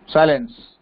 Silence.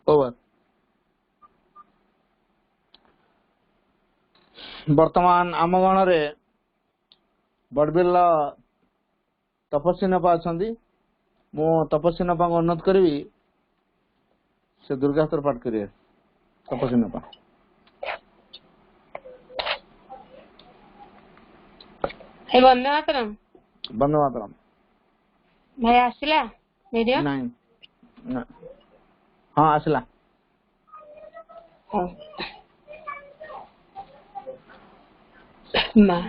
Over. वर्तमान आम गण रे बड़बिल तपस्वी नपा अच्छा मु तपस्वी नपा को अनुरोध करी से दुर्गास्त्र पाठ करिए तपस्वी नपा हे वंदे मातरम बंद मातरम भाई आसिला वीडियो नहीं ना हाँ आसला माँ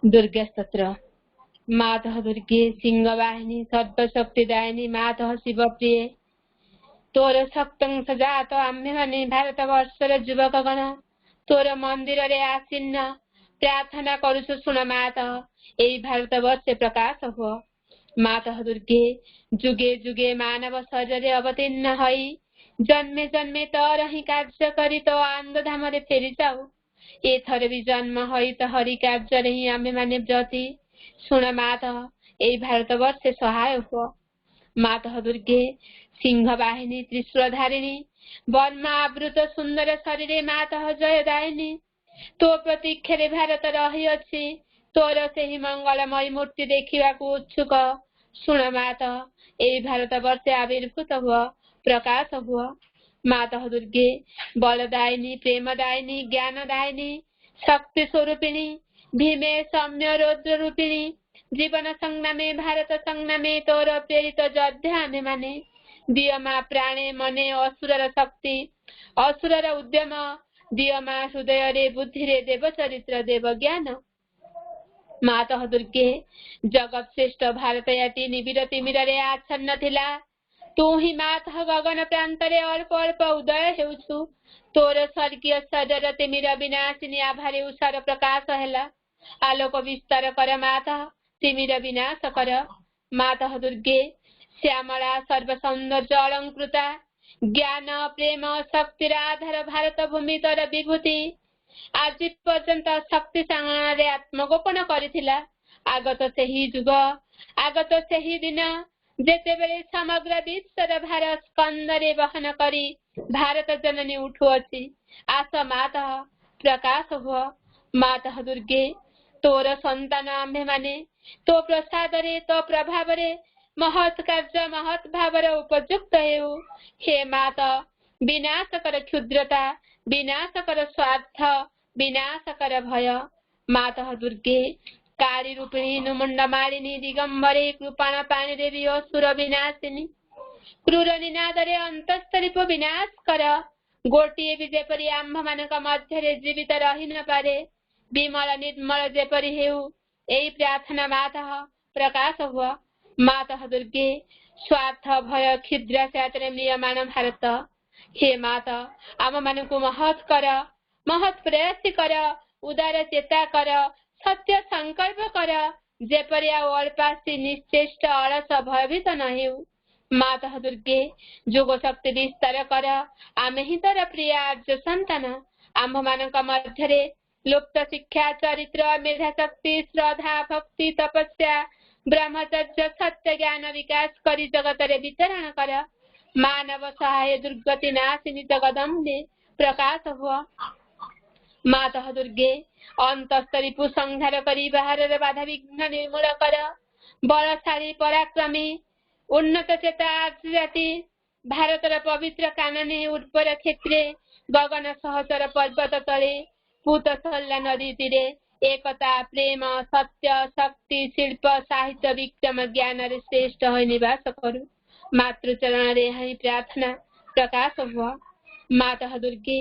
दुर्गा स्तोत्र मातः दुर्गे सिंहवाहिनी सर्वशक्तिदायिनी मातः शिवप्रिये तोर शक्तं सजात आम्भे माने भारत वर्षर युवक गण तोर मंदिर रे आसीन्न प्रार्थना करुछु सुन मातः एई भारत वर्षे प्रकाश हो मातः दुर्गे जुगे जुगे मानव शरीर अवतीर्ण हई जन्मे जन्मे तोर ही कार्य करी तो आनंद धाम रे फेरी जाऊ ए थर भी जन्म हई तो हरि कार्य रे ही आम्भे माने ब्रती सुन मातः एई भारत वर्षे सहाय हो मातः दुर्गे सिंह वाहिनी त्रिशूलधारिणी वर्मावृत सुंदर शरीरे मातः जयदायिनी तो प्रतीक्षे भारत रही अच्छी तोर से ही मंगलमयी मूर्ति देखा उत्सुक सुन मातः एई भारत वर्षे आविर्भूत हुआ प्रकाश हुआ मातः दुर्गे बलदायिनी प्रेमदायिनी ज्ञानदायिनी शक्ति स्वरूपिणी भीमे सौम्य रौद्र रूपिणी जीवन संग्रामे भारत संग्रामे तोर प्रेरित योद्धा आमे माने दिय मा प्राणे मने असुरर शक्ति असुरर उद्यम दिय मा हृदय रे बुद्धि रे देव चरित्र देव ज्ञान मातः दुर्गे जगत श्रेष्ठ भारतयाती निबिड़ तिमिर रे आच्छन्न थिला तू ही मातः गगन प्रांत रे अल्प अल्प उदय हेउछु तोर स्वर्गीय शरीर तिमिर विनाशिनी आभारे उषार प्रकाश हेला आलोक विस्तार कर मातः तिमिर विनाश कर मातः दुर्गे श्यामला सर्व सौंदर्य अलंकृता ज्ञान प्रेम शक्तिर आधार भारत भूमि तर विभूति आज पर्यंत शक्ति सांगणारे आत्मगोपन करिथिला आगत सेही जुग आगत सेही दिन जेतेबेले समग्र विश्वर भार स्कंदरे वहन करी भारत जननी उठुअछि आस मातः प्रकाश हुआ मातः दुर्गे तोर संतान आम्भे माने तो प्रसाद रे तो प्रभाव रे महत् कार्य महत् भाव उपयुक्त हेउ हे माता विनाश कर क्षुद्रता विनाश कर स्वार्थ विनाश कर भय मातः दुर्गे काली रूपिणी नुमुंड मालिनी दिगंबरे कृपाण पाणी देवी असुर विनाशिनी क्रूर निनादरे अंतस्तरीप विनाश कर गोटिए भी जेपरी आंभ मानक मध्य जीवित रही न पारे विमल निर्मल जेपरी हेउ एई प्रार्थना मातः प्रकाश हुआ मातः दुर्गे स्वार्थ भय क्षुद्र क्षेत्र म्रियमाण भारत हे माता आम मानकु महत् कर महत् प्रयास कर उदार चेता कर सत्य संकल्प कर जेपरी अल्पासी निश्चेष्ट अलस भयभीत न हेउ मातः दुर्गे ଯୋଗ ଶକ୍ତି ବିସ୍ତାର କର। ଆମେ ହିଁ ତୋର ପ୍ରିୟ ଆର୍ଯ୍ୟ ସନ୍ତାନ। ଆମ୍ଭମାନଙ୍କ ମଧ୍ୟରେ ଲୁପ୍ତ ଶିକ୍ଷା, ଚରିତ୍ର, ମେଧା ଶକ୍ତି, ଶ୍ରଦ୍ଧା, ଭକ୍ତି, ତପସ୍ୟା, ବ୍ରହ୍ମଚର୍ଯ୍ୟ, ସତ୍ୟ ଜ୍ଞାନ ବିକାଶ କରି ଜଗତରେ ବିତରଣ କର। ମାନବ ସହାୟ ଦୁର୍ଗତି ନାଶିନୀ ଜଗଦମ୍ବେ ପ୍ରକାଶ ହୁଅ। ମାତଃ ଦୁର୍ଗେ ଅନ୍ତଃସ୍ତରୀକୁ ସଂହାର କରି ବାହାରର ବାଧା ବିଘ୍ନ ନିର୍ମୂଳ କର। ବଳଶାଳୀ ପରାକ୍ରମୀ ଉନ୍ନତ ଚେତା ଜାତି ଭାରତର ପବିତ୍ର କାନନୀ ଉର୍ବର କ୍ଷେତ୍ରେ ଗଗନ ସହଚର ପର୍ବତ ତଳେ ପୂତସଲ୍ୟା ନଦୀ ତୀରେ ଏକତା, ପ୍ରେମ, ସତ୍ୟ, ଶକ୍ତି, ଶିଳ୍ପ, ସାହିତ୍ୟ, ବିକ୍ରମ ଜ୍ଞାନରେ ଶ୍ରେଷ୍ଠ ହୋଇ ନିବାସ କରୁ। ମାତୃଚରଣରେ ହିଁ ପ୍ରାର୍ଥନା ପ୍ରକାଶ ହୁଅ। ମାତଃ ଦୁର୍ଗେ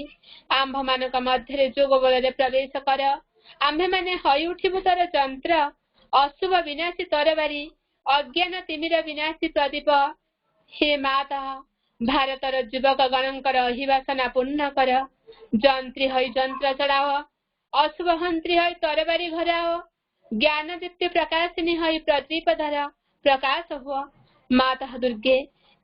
ଆମ୍ଭମାନଙ୍କ ମଧ୍ୟରେ ଯୋଗ ବଳରେ ପ୍ରବେଶ କର। ଆମ୍ଭେମାନେ ହୋଇ ଉଠିବୁ ତୋର ଯନ୍ତ୍ର, ଅଶୁଭ ବିନାଶୀ ତରବାରୀ, ଅଜ୍ଞାନ ତିମିର ବିନାଶୀ ପ୍ରଦୀପ। ହେ ମାତଃ ଭାରତର ଯୁବକ ଗଣଙ୍କର ଅହିବାସନା ପୂର୍ଣ୍ଣ କର। ଯନ୍ତ୍ରୀ ହୋଇ ଯନ୍ତ୍ର ଚଳାଅ, ଅଶୁଭ ମନ୍ତ୍ରୀ ହୋଇ ତରବାରୀ ଘୋରାଅ, ଜ୍ଞାନ ଦୀପ୍ତି ପ୍ରକାଶିନୀ ହୋଇ ପ୍ରଦୀପ ଧର। ପ୍ରକାଶ ହୁଅ। ମାତଃ ଦୁର୍ଗେ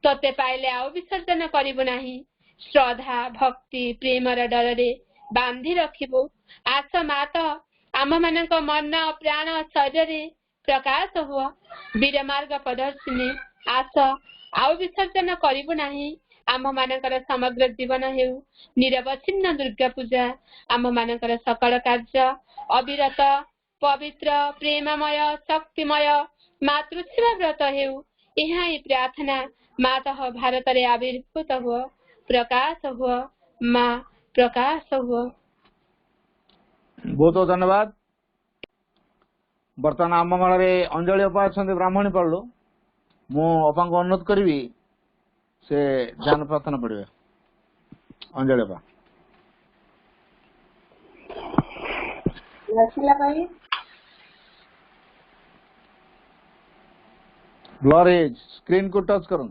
ତୋତେ ପାଇଲେ ଆଉ ବିସର୍ଜନ କରିବୁ ନାହିଁ। ଶ୍ରଦ୍ଧା, ଭକ୍ତି, ପ୍ରେମର ଡରରେ ବାନ୍ଧି ରଖିବୁ। ଆସ ମାତଃ ଆମ୍ଭମାନଙ୍କ ମନ, ପ୍ରାଣ, ଶରୀରରେ ପ୍ରକାଶ ହୁଅ। ବୀର ମାର୍ଗ ପ୍ରଦର୍ଶିନୀ ଆସ, ଆଉ ବିସର୍ଜନ କରିବୁ ନାହିଁ। ଆମ୍ଭମାନଙ୍କର ସମଗ୍ର ଜୀବନ ହେଉ ନିରବଚ୍ଛିନ୍ନ ଦୁର୍ଗା ପୂଜା। ଆମ୍ଭମାନଙ୍କର ସକଳ କାର୍ଯ୍ୟ ଅବିରତ, ପବିତ୍ର, ପ୍ରେମମୟ, ଶକ୍ତିମୟ ମାତୃସେବା ବ୍ରତ ହେଉ। ଏହା ହିଁ ପ୍ରାର୍ଥନା। ମାତଃ ଭାରତରେ ଆବିର୍ଭୂତ ହୁଅ, ପ୍ରକାଶ ହୁଅ। ମା ପ୍ରକାଶ ହୁଅ। ବହୁତ ବହୁତ ଧନ୍ୟବାଦ। ବର୍ତ୍ତମାନ ଆମ ମେଳରେ ଅଞ୍ଜଳି ଅପା ଅଛନ୍ତି ବ୍ରାହ୍ମଣୀ ପାଳରୁ। ମୁଁ ଅପାଙ୍କୁ ଅନୁରୋଧ କରିବି ସେ ଧ୍ୟାନ ପ୍ରାର୍ଥନା ପଢିବେ। ଅଞ୍ଜଳି ଅପା। ब्लर एज स्क्रीन को टच करो।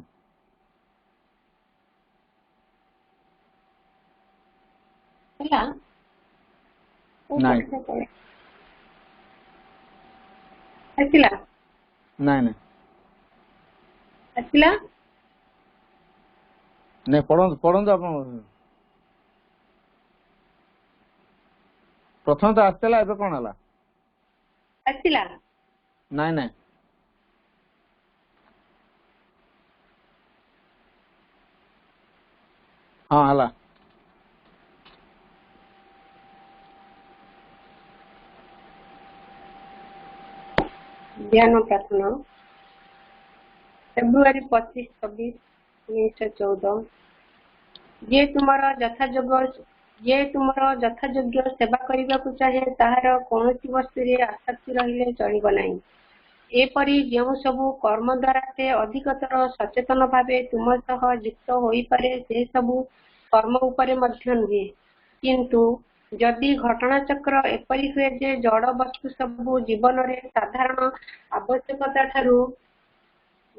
नहीं नहीं नहीं पढ़ो आप प्रथम तो आसला एबे कौन हला नहीं नहीं हाँ हला ध्यान प्रार्थना फेब्रुआरी 25-26-1914 जे तुमर यथायोग्य सेवा करने चाहे ताहार कौन वस्तु आसक्ति रहिले चलिब नहीं। एपरी जो सबू कर्म द्वारा से अधिकतर सचेतन भावे तुम सह युक्त होई पारे से सबू कर्म उपरे मध्य नुहे। किंतु जदि घटना चक्र एपरी हुए जे जड़ वस्तु सबू जीवन रे साधारण आवश्यकता ठारू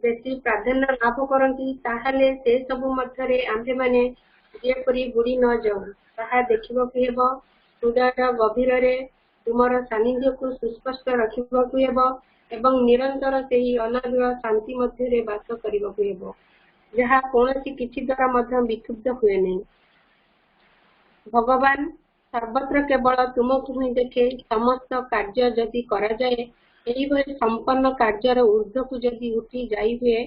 बेसी प्राधान्य लाभ करती ताहले से सबू मध्यरे आंभे माने जेपरी बुड़ी न जाऊ ताहा देखिबाकु हेबो। हृदय गभीर रे तुमर सानिध्य को सुस्पष्ट रखिबाकु हेबो एवं निरंतर सेही अनादिर शांति मध्यरे वास करिबाकु हेबो जहा कोनोसी किछि द्वारा मध्य विक्षुब्ध हुए नहीं। भगवान सर्वत्र केवल तुमको ही देखे। समस्त कार्य जदि करा जाए एही भली संपन्न कार्यर ऊर्ध्व को जदि उठी जाई हुए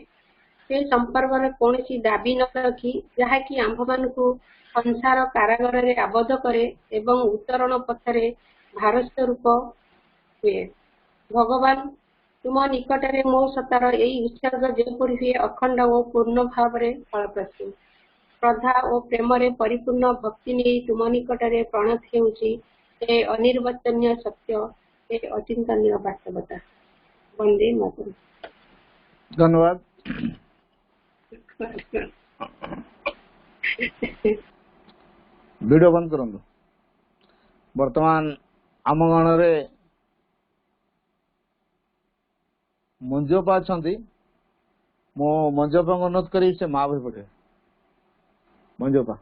से संपर्क में कौन दाबी न रखी जहाँकि आंभमान को संसार कारागार रे आबद्ध करे एवं उत्तरण पथरे भारस्थ रूप हुए। भगवान तुम निकटरे मो सतार यही उत्सर्ग जेपरी हुए अखंड और पूर्ण भाव रे फलप्रसू। श्रद्धा और प्रेम रे परिपूर्ण भक्ति नहीं तुम निकटरे प्रणत हेउची ए अनिर्वचनीय सत्य ए अचिंतनीय वास्तवता। वंदे मातरम। धन्यवाद। वीडियो बंद करंतु। वर्तमान आम गण रे मंजोपा अछंती। मो मंजोपा को अनुरोध करी से माँ भी पढ़े। मंजोपा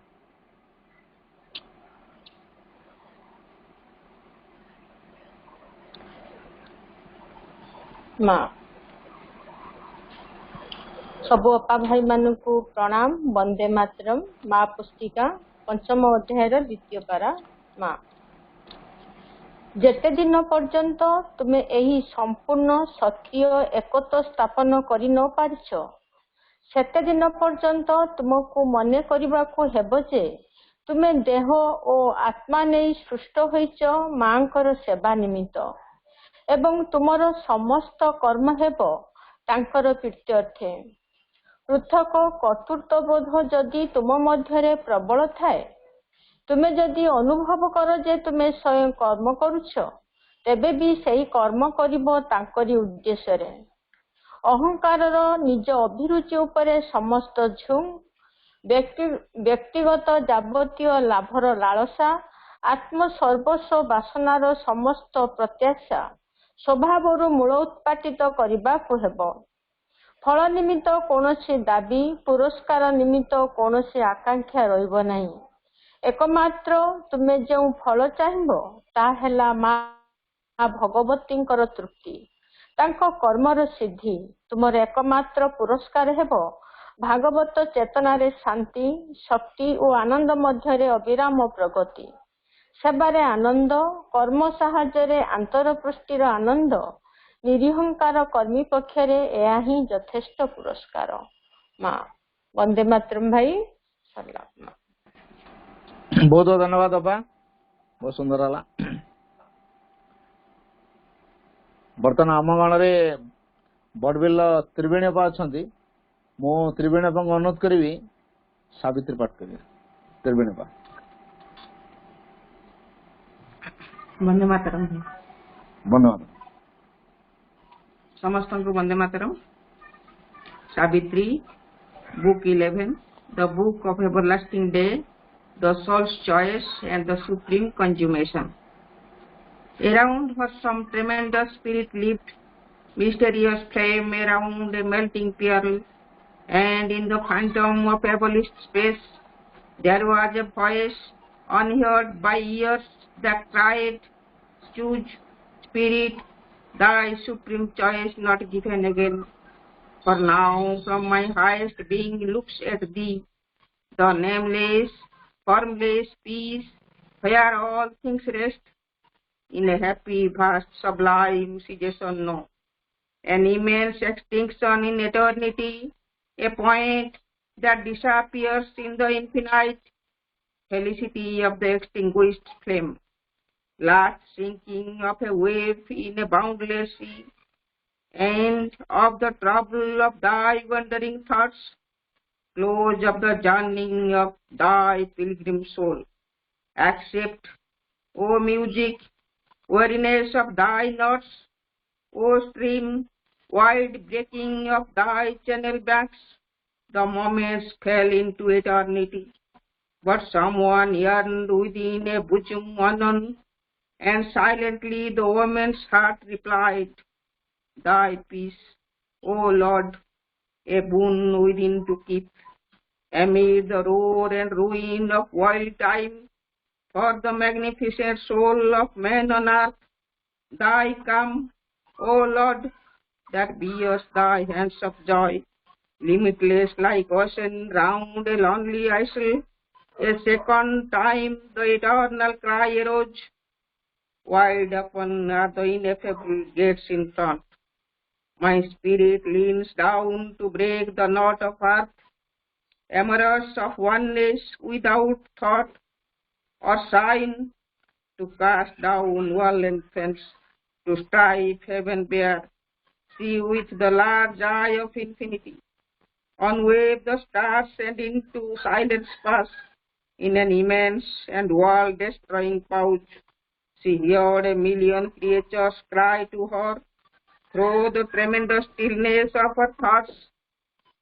माँ सबु अपा भाई मानू प्रणाम। वंदे मातरम। माँ पुस्तिका पंचम अध्याय द्वितीय पारा। माँ जेते दिन पर्यंत तुमे एही संपूर्ण सत्य एकत्व स्थापन करि न पारिछ सेते दिन पर्यंत तुमको मने करिबाको हेबो जे तुमे देह और आत्मा नहीं सृष्ट होइछ मांकर सेवा निमित्त एवं तुमर समस्त कर्म हेबो तांकर प्रीत्यर्थे। पृथक कर्तृत्वबोध जदि तुम मध्यरे प्रबल थाए तुमे जदि अनुभव कर जे तुमे स्वयं कर्म करुछ तेबे भी सही कर्म करिबो तांकरी उद्देश्य रे। अहंकार निज अभिरुचि उपरे समस्त झुम व्यक्तिगत जावतीय लाभर लालसा आत्म सर्वस्व वासनार समस्त प्रत्याशा स्वभाव मूल उत्पाटित करने को हेबो। फल निमित्त कौनसी दाबी पुरस्कार निमित्त कौनसी आकांक्षा रहिब नहीं। एकमात्र तुमे जो फल चाहिबो ता हेला मां भगवतींकर तृप्ति तांको कर्मर सिद्धि। तुमर एकमात्र पुरस्कार हेबो भागवत चेतनारे शांति शक्ति और आनंद मध्यरे अविराम प्रगति। सेवारे आनंद कर्म साहाय्य आंतरपृष्टिर आनंद निरहंकार कर्मी पक्षरे यह ही यथेष्ट पुरस्कार। माँ वंदे मातरम भाई सरला। बहुत बहुत धन्यवाद अपा बहुत सुंदर है। बर्तमान आम गण में बड़बिल त्रिवेणी अपा अच्छा मु त्रिवेणी अपा अनुरोध करी सावित्री पाठ करी त्रिवेणी अपा। वंदे मातरम। धन्यवाद समस्त को वंदे मातरम। Savitri book 11 the book of everlasting day the soul's choice and the supreme consummation. Around her some tremendous spirit lived, mysterious flame around a melting pearl, and in the phantom of abolished space there was a voice unheard by ears that cried, choose, spirit, thy supreme choice not given again. For now from my highest being looks at thee, the nameless, formless peace, where all things rest in a happy, vast, sublime cessation, no. An immense extinction in eternity, a point that disappears in the infinite felicity of the extinguished flame. Last sinking of a wave in a boundless sea, end of the trouble of thy wandering thoughts, close of the journey of thy pilgrim soul. Accept, O music, weariness of thy notes, O stream, wide breaking of thy channel banks. The moments fell into eternity, but someone yearned within a bosom unknown, and silently the woman's heart replied, thy peace, O Lord, a boon within to keep, amid the roar and ruin of wild time, for the magnificent soul of man on earth, thy come, O Lord, that bears thy hands of joy, limitless like ocean round a lonely isle. A second time the eternal cry arose, wide open are the ineffable gates in front. My spirit leans down to break the knot of earth, amorous of oneness without thought or sign, to cast down wall and fence, to strive heaven bare, see with the large eye of infinity, unwave the stars and into silence pass, in an immense and world-destroying pouch. She heard a million creatures cry to her, through the tremendous stillness of her thoughts.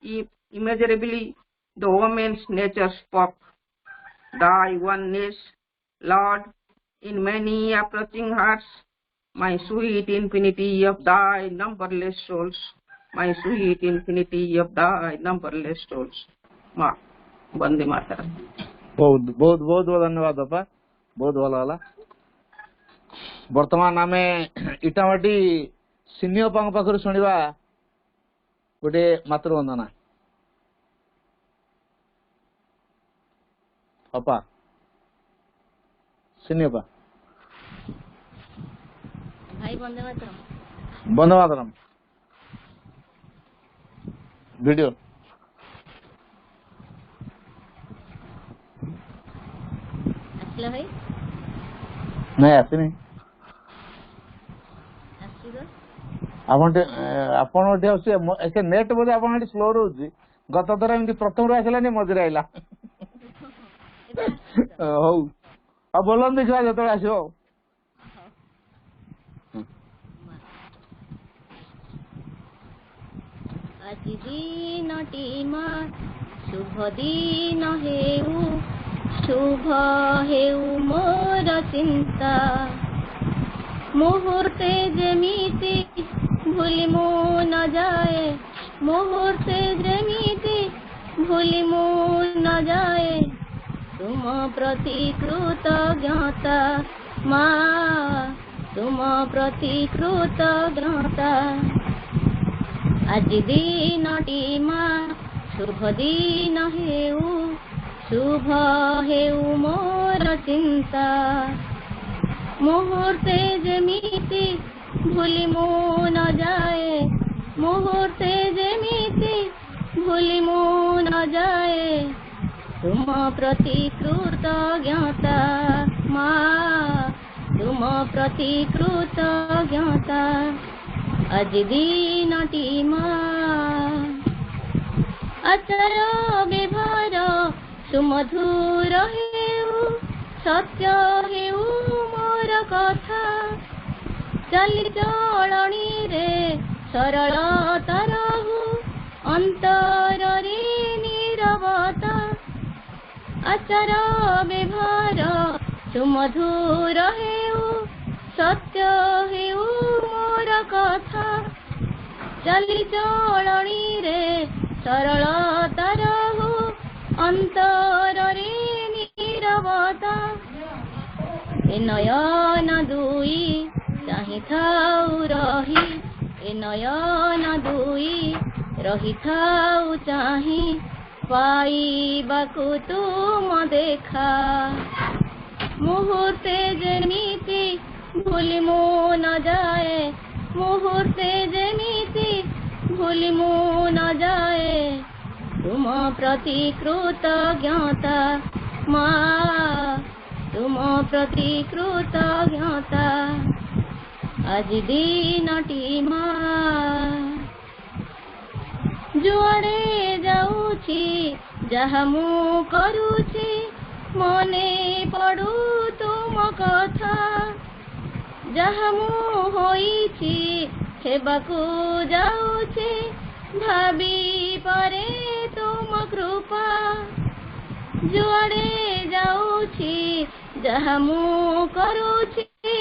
Immeasurably the woman's nature spoke, thy oneness, Lord, in many approaching hearts, my sweet infinity of thy numberless souls, my sweet infinity of thy numberless souls. माँ वंदे मातरम। बहुत बहुत बहुत बहुत धन्यवाद बापा बहुत भल है। वर्तमान आम इटामाटी सिनियर पाखर शुणा गोटे मातृवंदना। अपा सिनी अपा भाई वंदे मातरम। बंदे मातरम वीडियो ଆସିଲା ଭାଇ नहीं आसनी ଆସିବ ଆପଣ ଏତେ ନେଟ୍ ବୋଧେ ଆପଣ ଏଠି ସ୍ଲୋ ରହୁଛି ଗତ ଥର ଏମିତି ପ୍ରଥମରୁ ଆସିଲାନି ମଝିରେ ଆଇଲା ଏବେ ଆସିବ ତ? ହଉ ଆଉ ବୋଲନ୍ତୁ ଦେଖିବା ଯେତେବେଳେ ଆସିବ ଆଉ। ଆଜି ଦିନଟି ମା ଶୁଭ ଦିନ ହେଉ ଶୁଭ ହେଉ ମୋର ଚିନ୍ତା ମୁହୂର୍ତ୍ତେ ଯେମିତି ଭୁଲି ମୁଁ ନ ଯାଏ ମୁହୂର୍ତ୍ତେ ଯେମିତି ଭୁଲି ମୁଁ ନ ଯାଏ ତୁମ ପ୍ରତି କୃତଜ୍ଞତା ମା ତୁମ ପ୍ରତି କୃତଜ୍ଞତା ଆଜି ଦିନଟି ମା ଶୁଭ ଦିନ ହେଉ ଶୁଭ ହେଉ ମୋର ଚିନ୍ତା ମୁହୂର୍ତ୍ତେ ଯେମିତି ଭୁଲି ମୁଁ ନ ଯାଏ ମୁହୂର୍ତ୍ତେ ଯେମିତି ଭୁଲି ମୁଁ ନ ଯାଏ ତୁମ ପ୍ରତି କୃତଜ୍ଞତା ମା ତୁମ ପ୍ରତି କୃତଜ୍ଞତା ଆଜି ଦିନଟି ମା ଆଚାର ବ୍ୟବହାର ସୁମଧୁର ହେଉ ସତ୍ୟ ହେଉ ମୋର କଥା ଚାଲିଚଳଣିରେ ସରଳତା ରହୁ ଅନ୍ତରରେ ନିରବତା ଆଚାର ବ୍ୟବହାର ସୁମଧୁର ହେଉ ସତ୍ୟ ହେଉ ମୋର କଥା ଚାଲିଚଳଣିରେ ସରଳତା ରହୁ ଅନ୍ତରରେ ନିରବତା ଏ ନୟନ ଦୁଇ ଚାହିଁଥାଉ ରହି ଏ ନୟନ ଦୁଇ ରହିଥାଉ ଚାହିଁ ପାଇବାକୁ ତୁମ ଦେଖା ମୁହୂର୍ତ୍ତେ ଯେମିତି ଭୁଲି ମୁଁ ନ ଯାଏ ମୁହୂର୍ତ୍ତେ ଯେମିତି ଭୁଲି ମୁଁ ନ ଯାଏ ତୁମ ପ୍ରତି କୃତଜ୍ଞତା ମା ତୁମ ପ୍ରତି କୃତଜ୍ଞତା ଆଜି ଦିନଟି ମା ଯୁଆଡ଼େ ଯାଉଛି ଯାହା ମୁଁ କରୁଛି ମନେ ପଡୁ ତୁମ କଥା ଯାହା ମୁଁ ହୋଇଛି ହେବାକୁ ଯାଉଛି ଭାବି ପାରେ ତୁମ କୃପା ଯୁଆଡ଼େ ଯାଉଛି ଯାହା ମୁଁ କରୁଛି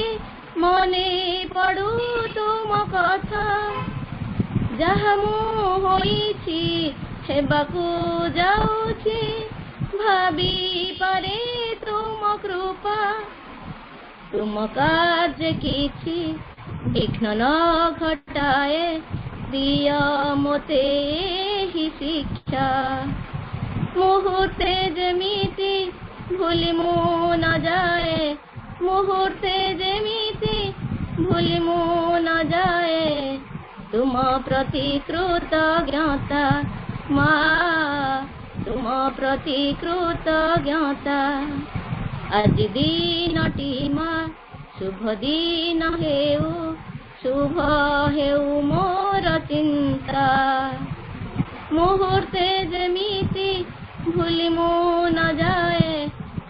ମନେ ପଡୁ ତୁମ କଥା ଯାହା ମୁଁ ହୋଇଛି ହେବାକୁ ଯାଉଛି ଭାବି ପାରେ ତୁମ କୃପା ତୁମ କାର୍ଯ୍ୟ କିଛି ବିଘ୍ନ ନ ଘଟାଏ ଦିଅ ମୋତେ ଏହି ଶିକ୍ଷା ମୁହୂର୍ତ୍ତେ ଯେମିତି ଭୁଲି ମୁଁ ନ ଯାଏ ମୁହୂର୍ତ୍ତେ ଯେମିତି ଭୁଲି ମୁଁ ନ ଯାଏ ତୁମ ପ୍ରତି କୃତଜ୍ଞତା ମା ତୁମ ପ୍ରତି କୃତଜ୍ଞତା ଆଜି ଦିନଟି ମା ଶୁଭ ଦିନ ହେଉ ଶୁଭ ହେଉ ମୋର ଚିନ୍ତା ମୁହୂର୍ତ୍ତେ ଯେମିତି ଭୁଲି ମୁଁ ନ ଯାଏ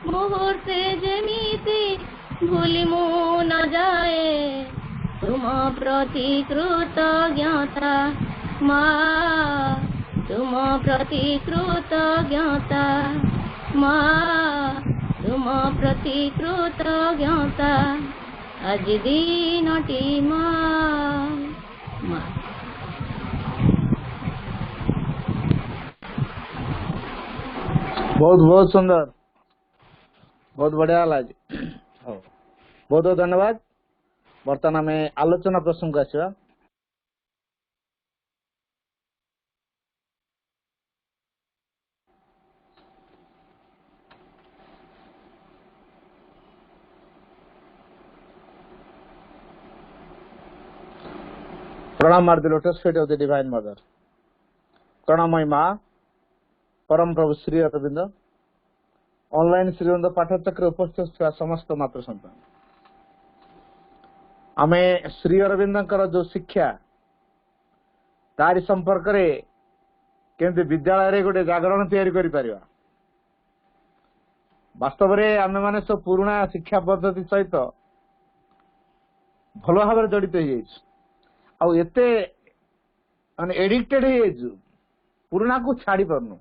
ମୁହୂର୍ତ୍ତେ ଯେମିତି ଭୁଲି ମୁଁ ନ ଯାଏ ତୁମ ପ୍ରତି କୃତଜ୍ଞତା ମା ତୁମ ପ୍ରତି କୃତଜ୍ଞତା ମା ତୁମ ପ୍ରତି କୃତଜ୍ଞତା ଆଜି ଦିନଟି ମା ମା बहुत बहुत सुंदर बहुत बढ़िया होला जी हो बहुत बहुत धन्यवाद वर्तमान आम आलोचना प्रसंग को आसवा प्रणाम at the lotus feet of the divine mother. करुणामयी माँ परम प्रभु श्री अरविंद ऑनलाइन श्रीअरविंद पाठचक्र उपस्थित हुआ समस्त मातृ संतान आमे श्री अरविंदर जो शिक्षा तारी संपर्क में केमती विद्यालय रे गोटे जागरण तैयारी करि परिबा। वास्तव में आम मैंने सब पुराणा शिक्षा पद्धति सहित भल भाव जड़ित हो एते एडिक्टेड हो पुराणा को छाड़ी पारनु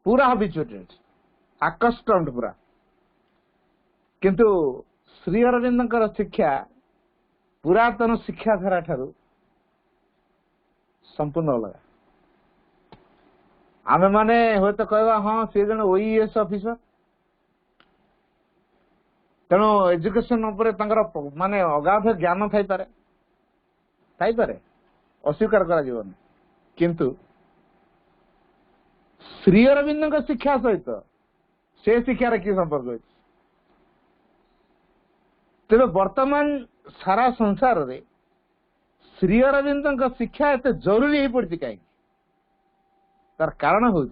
पूरा हैबिचुएटेड आकस्टम्ड पूरा। किंतु श्री अरविंदर शिक्षा पुरातन शिक्षा धारा ठारू संपूर्ण अलग। आमे माने हो तो कहवा हाँ सी जन ओईएस ऑफिसर तेणु एजुकेशन माने अगाध ज्ञान थाई पारे अस्वीकार करा जीवन। किंतु श्री अरविंद शिक्षा सहित से शिक्षार कि संपर्क है तेरे वर्तमान सारा संसार रे श्री अरविंद शिक्षा एते जरूरी हो पड़ी कहीं तार कारण हूँ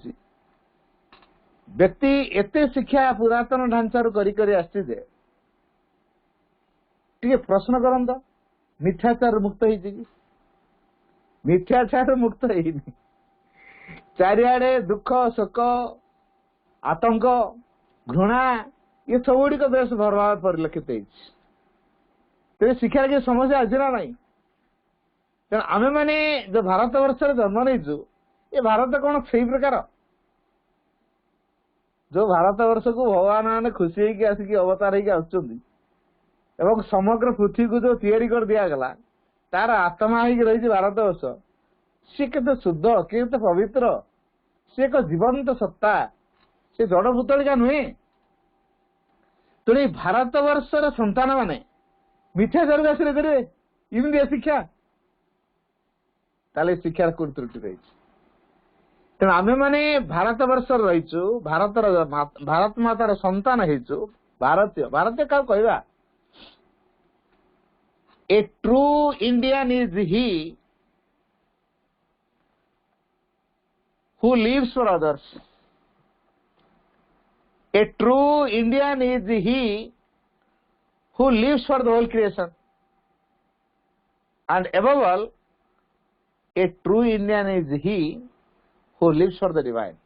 व्यक्ति एते शिक्षा पुरातन ढांचार करी प्रश्न करंद मिथ्याचार मुक्त होती मिथ्याचार मुक्त है चारिआडे दुख शोक आतंक घृणा ये सब गुड़िक बेस प्रभाव परिलक्षित हो शिक्षार की समस्या अच्छी ना नहीं तेणु आमे माने जो भारत वर्ष जन्म नहीं ये भारत कौन से प्रकार जो भारत वर्ष को भगवान मैंने खुशी होगी आसिक अवतार होकर समग्र पृथ्वी को जो तैयारी कर दिगला तार आत्मा हो रही भारत वर्ष सी के शुद्ध के पवित्र सी एक जीवंत सत्ता से जड़ पुतलिका नुहे। तेणु भारत वर्षर संतान माने मिथ्याचार को आश्रय करेंगे इमती शिक्षा ताले शिक्षार कोन त्रुटि रही। तेणु आमे माने भारत वर्ष रहीचु भारत मातार संतान हेचु भारतीय भारतीय क्या कहवा a true Indian is he who lives for others. A true Indian is he who lives for the whole creation. And above all, a true Indian is he who lives for the divine.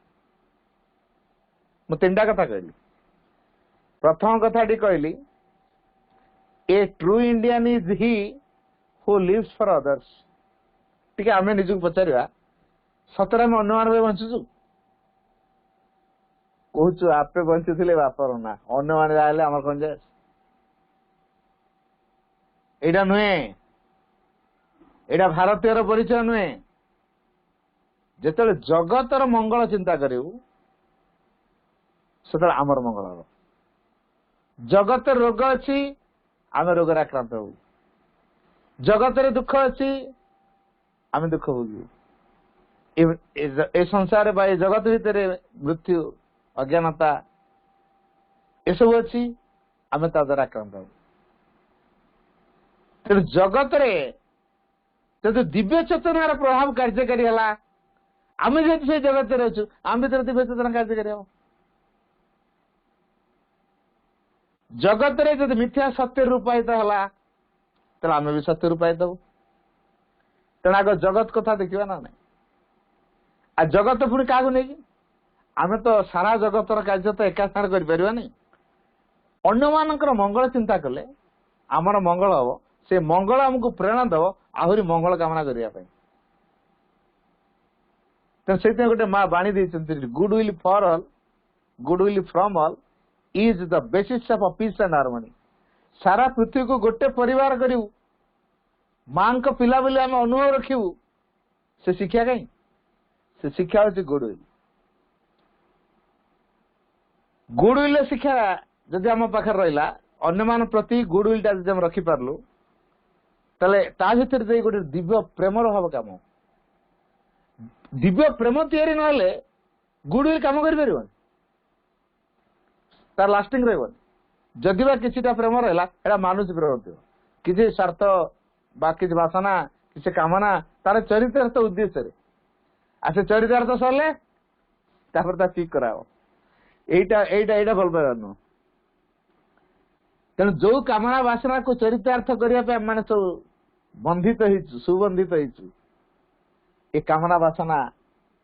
मैं तीनटा कथा कहली। प्रथम कथाटी कहली a true Indian is he who lives for others. टिके आमे निजु पचारिबा सतरे आम अन्य मान बंचुचु कहूचु आपे बंचुले बापर ना अन्य मान जाए आम कौन जाए एटा नुहे एटा भारतीय परिचय नुहे। जिते जगतर मंगल चिंता करू से आमर मंगल हम जगत रोग अच्छी आम रोग आक्रांत हो जगत दुख अच्छी आम दुख भोगू ए संसार ए जगत भितर मृत्यु अज्ञानता एसबू अच्छी आम ता द्वारा आक्रांत हो। तेणु जगत जो दिव्य चेतनार प्रभाव कार्यकारी है आम जेहतु से जगत अच्छु आम भर दिव्य चेतना कार्यकारी हम जगत जो मिथ्या सत्य रूपायित है तो आम भी सत्य रूपायित हो। तेणु आग जगत कथा देखा ना ना आ जगत पुणी क्या नहीं आम तो सारा जगतर कार्य तो एका स्थान कर अन्य मानकर मंगल चिंता कले आमर मंगल हम से मंगल आमको प्रेरणा दब आहरी मंगल कामना करने से गोटे माँ बाणी दी goodwill for all goodwill from all is the basis of peace and harmony. सारा पृथ्वी को गोटे परिवार करू माँ को पिला बोली आम अनुभव रखू से शिक्षा कहीं से शिक्षा हूँ गुडविल गुडविल शिक्षा जदि आम पाखे रहा अन्य मान प्रति गुडविलटा जब रखिपारू ताले ता भीतर गोटे दिव्य प्रेम भाव काम दिव्य प्रेम तैयारी ना गुडविल काम कर तार लास्टिंग रही जदि किसी प्रेम रहा मानुष प्रेम थी किसी स्वार्थ କିଛି ବାସନା କିଛି କାମନା ତାର ଚରିତାର୍ଥ ଉଦ୍ଦେଶ୍ୟରେ ଆଉ ସେ ଚରିତାର୍ଥ ସରିଲେ ତାପରେ ତା ଠିକ କରାହବ। ଏଇଟା ଭଲ ପାଇବା ନୁହଁ। ତେଣୁ ଯୋଉ କାମନା ବାସନାକୁ ଚରିତାର୍ଥ କରିବା ପାଇଁ ଆମେ ସବୁ ବନ୍ଧିତ ହେଇଛୁ ସୁବନ୍ଧିତ ହେଇଛୁ, ଏ କାମନା ବାସନା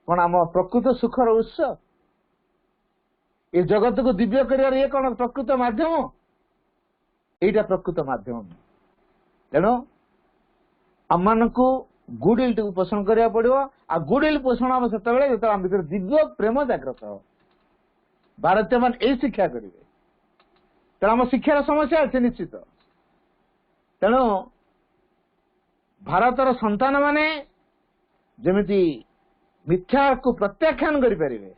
କଣ ଆମ ପ୍ରକୃତ ସୁଖର ଉତ୍ସ? ଏ ଜଗତକୁ ଦିବ୍ୟ କରିବାର ଇଏ କଣ ପ୍ରକୃତ ମାଧ୍ୟମ? ଏଇଟା ପ୍ରକୃତ ମାଧ୍ୟମ। ତେଣୁ ଆମମାନଙ୍କୁ ଗୁଡ୍ ୱିଲ୍ ଟିକୁ ପୋଷଣ କରିବାକୁ ପଡିବ। ଆଉ ଗୁଡ୍ ୱିଲ୍ ପୋଷଣ ହବ ସେତେବେଳେ ଯେତେବେଳେ ଆମ ଭିତରେ ଦିବ୍ୟ ପ୍ରେମ ଜାଗ୍ରତ ହବ। ଭାରତୀୟ ମାନେ ଏଇ ଶିକ୍ଷା କରିବେ। ତେଣୁ ଆମ ଶିକ୍ଷାର ସମସ୍ୟା ଅଛି ନିଶ୍ଚିତ। ତେଣୁ ଭାରତର ସନ୍ତାନ ମାନେ ଯେମିତି ମିଥ୍ୟାକୁ ପ୍ରତ୍ୟାଖ୍ୟାନ କରିପାରିବେ।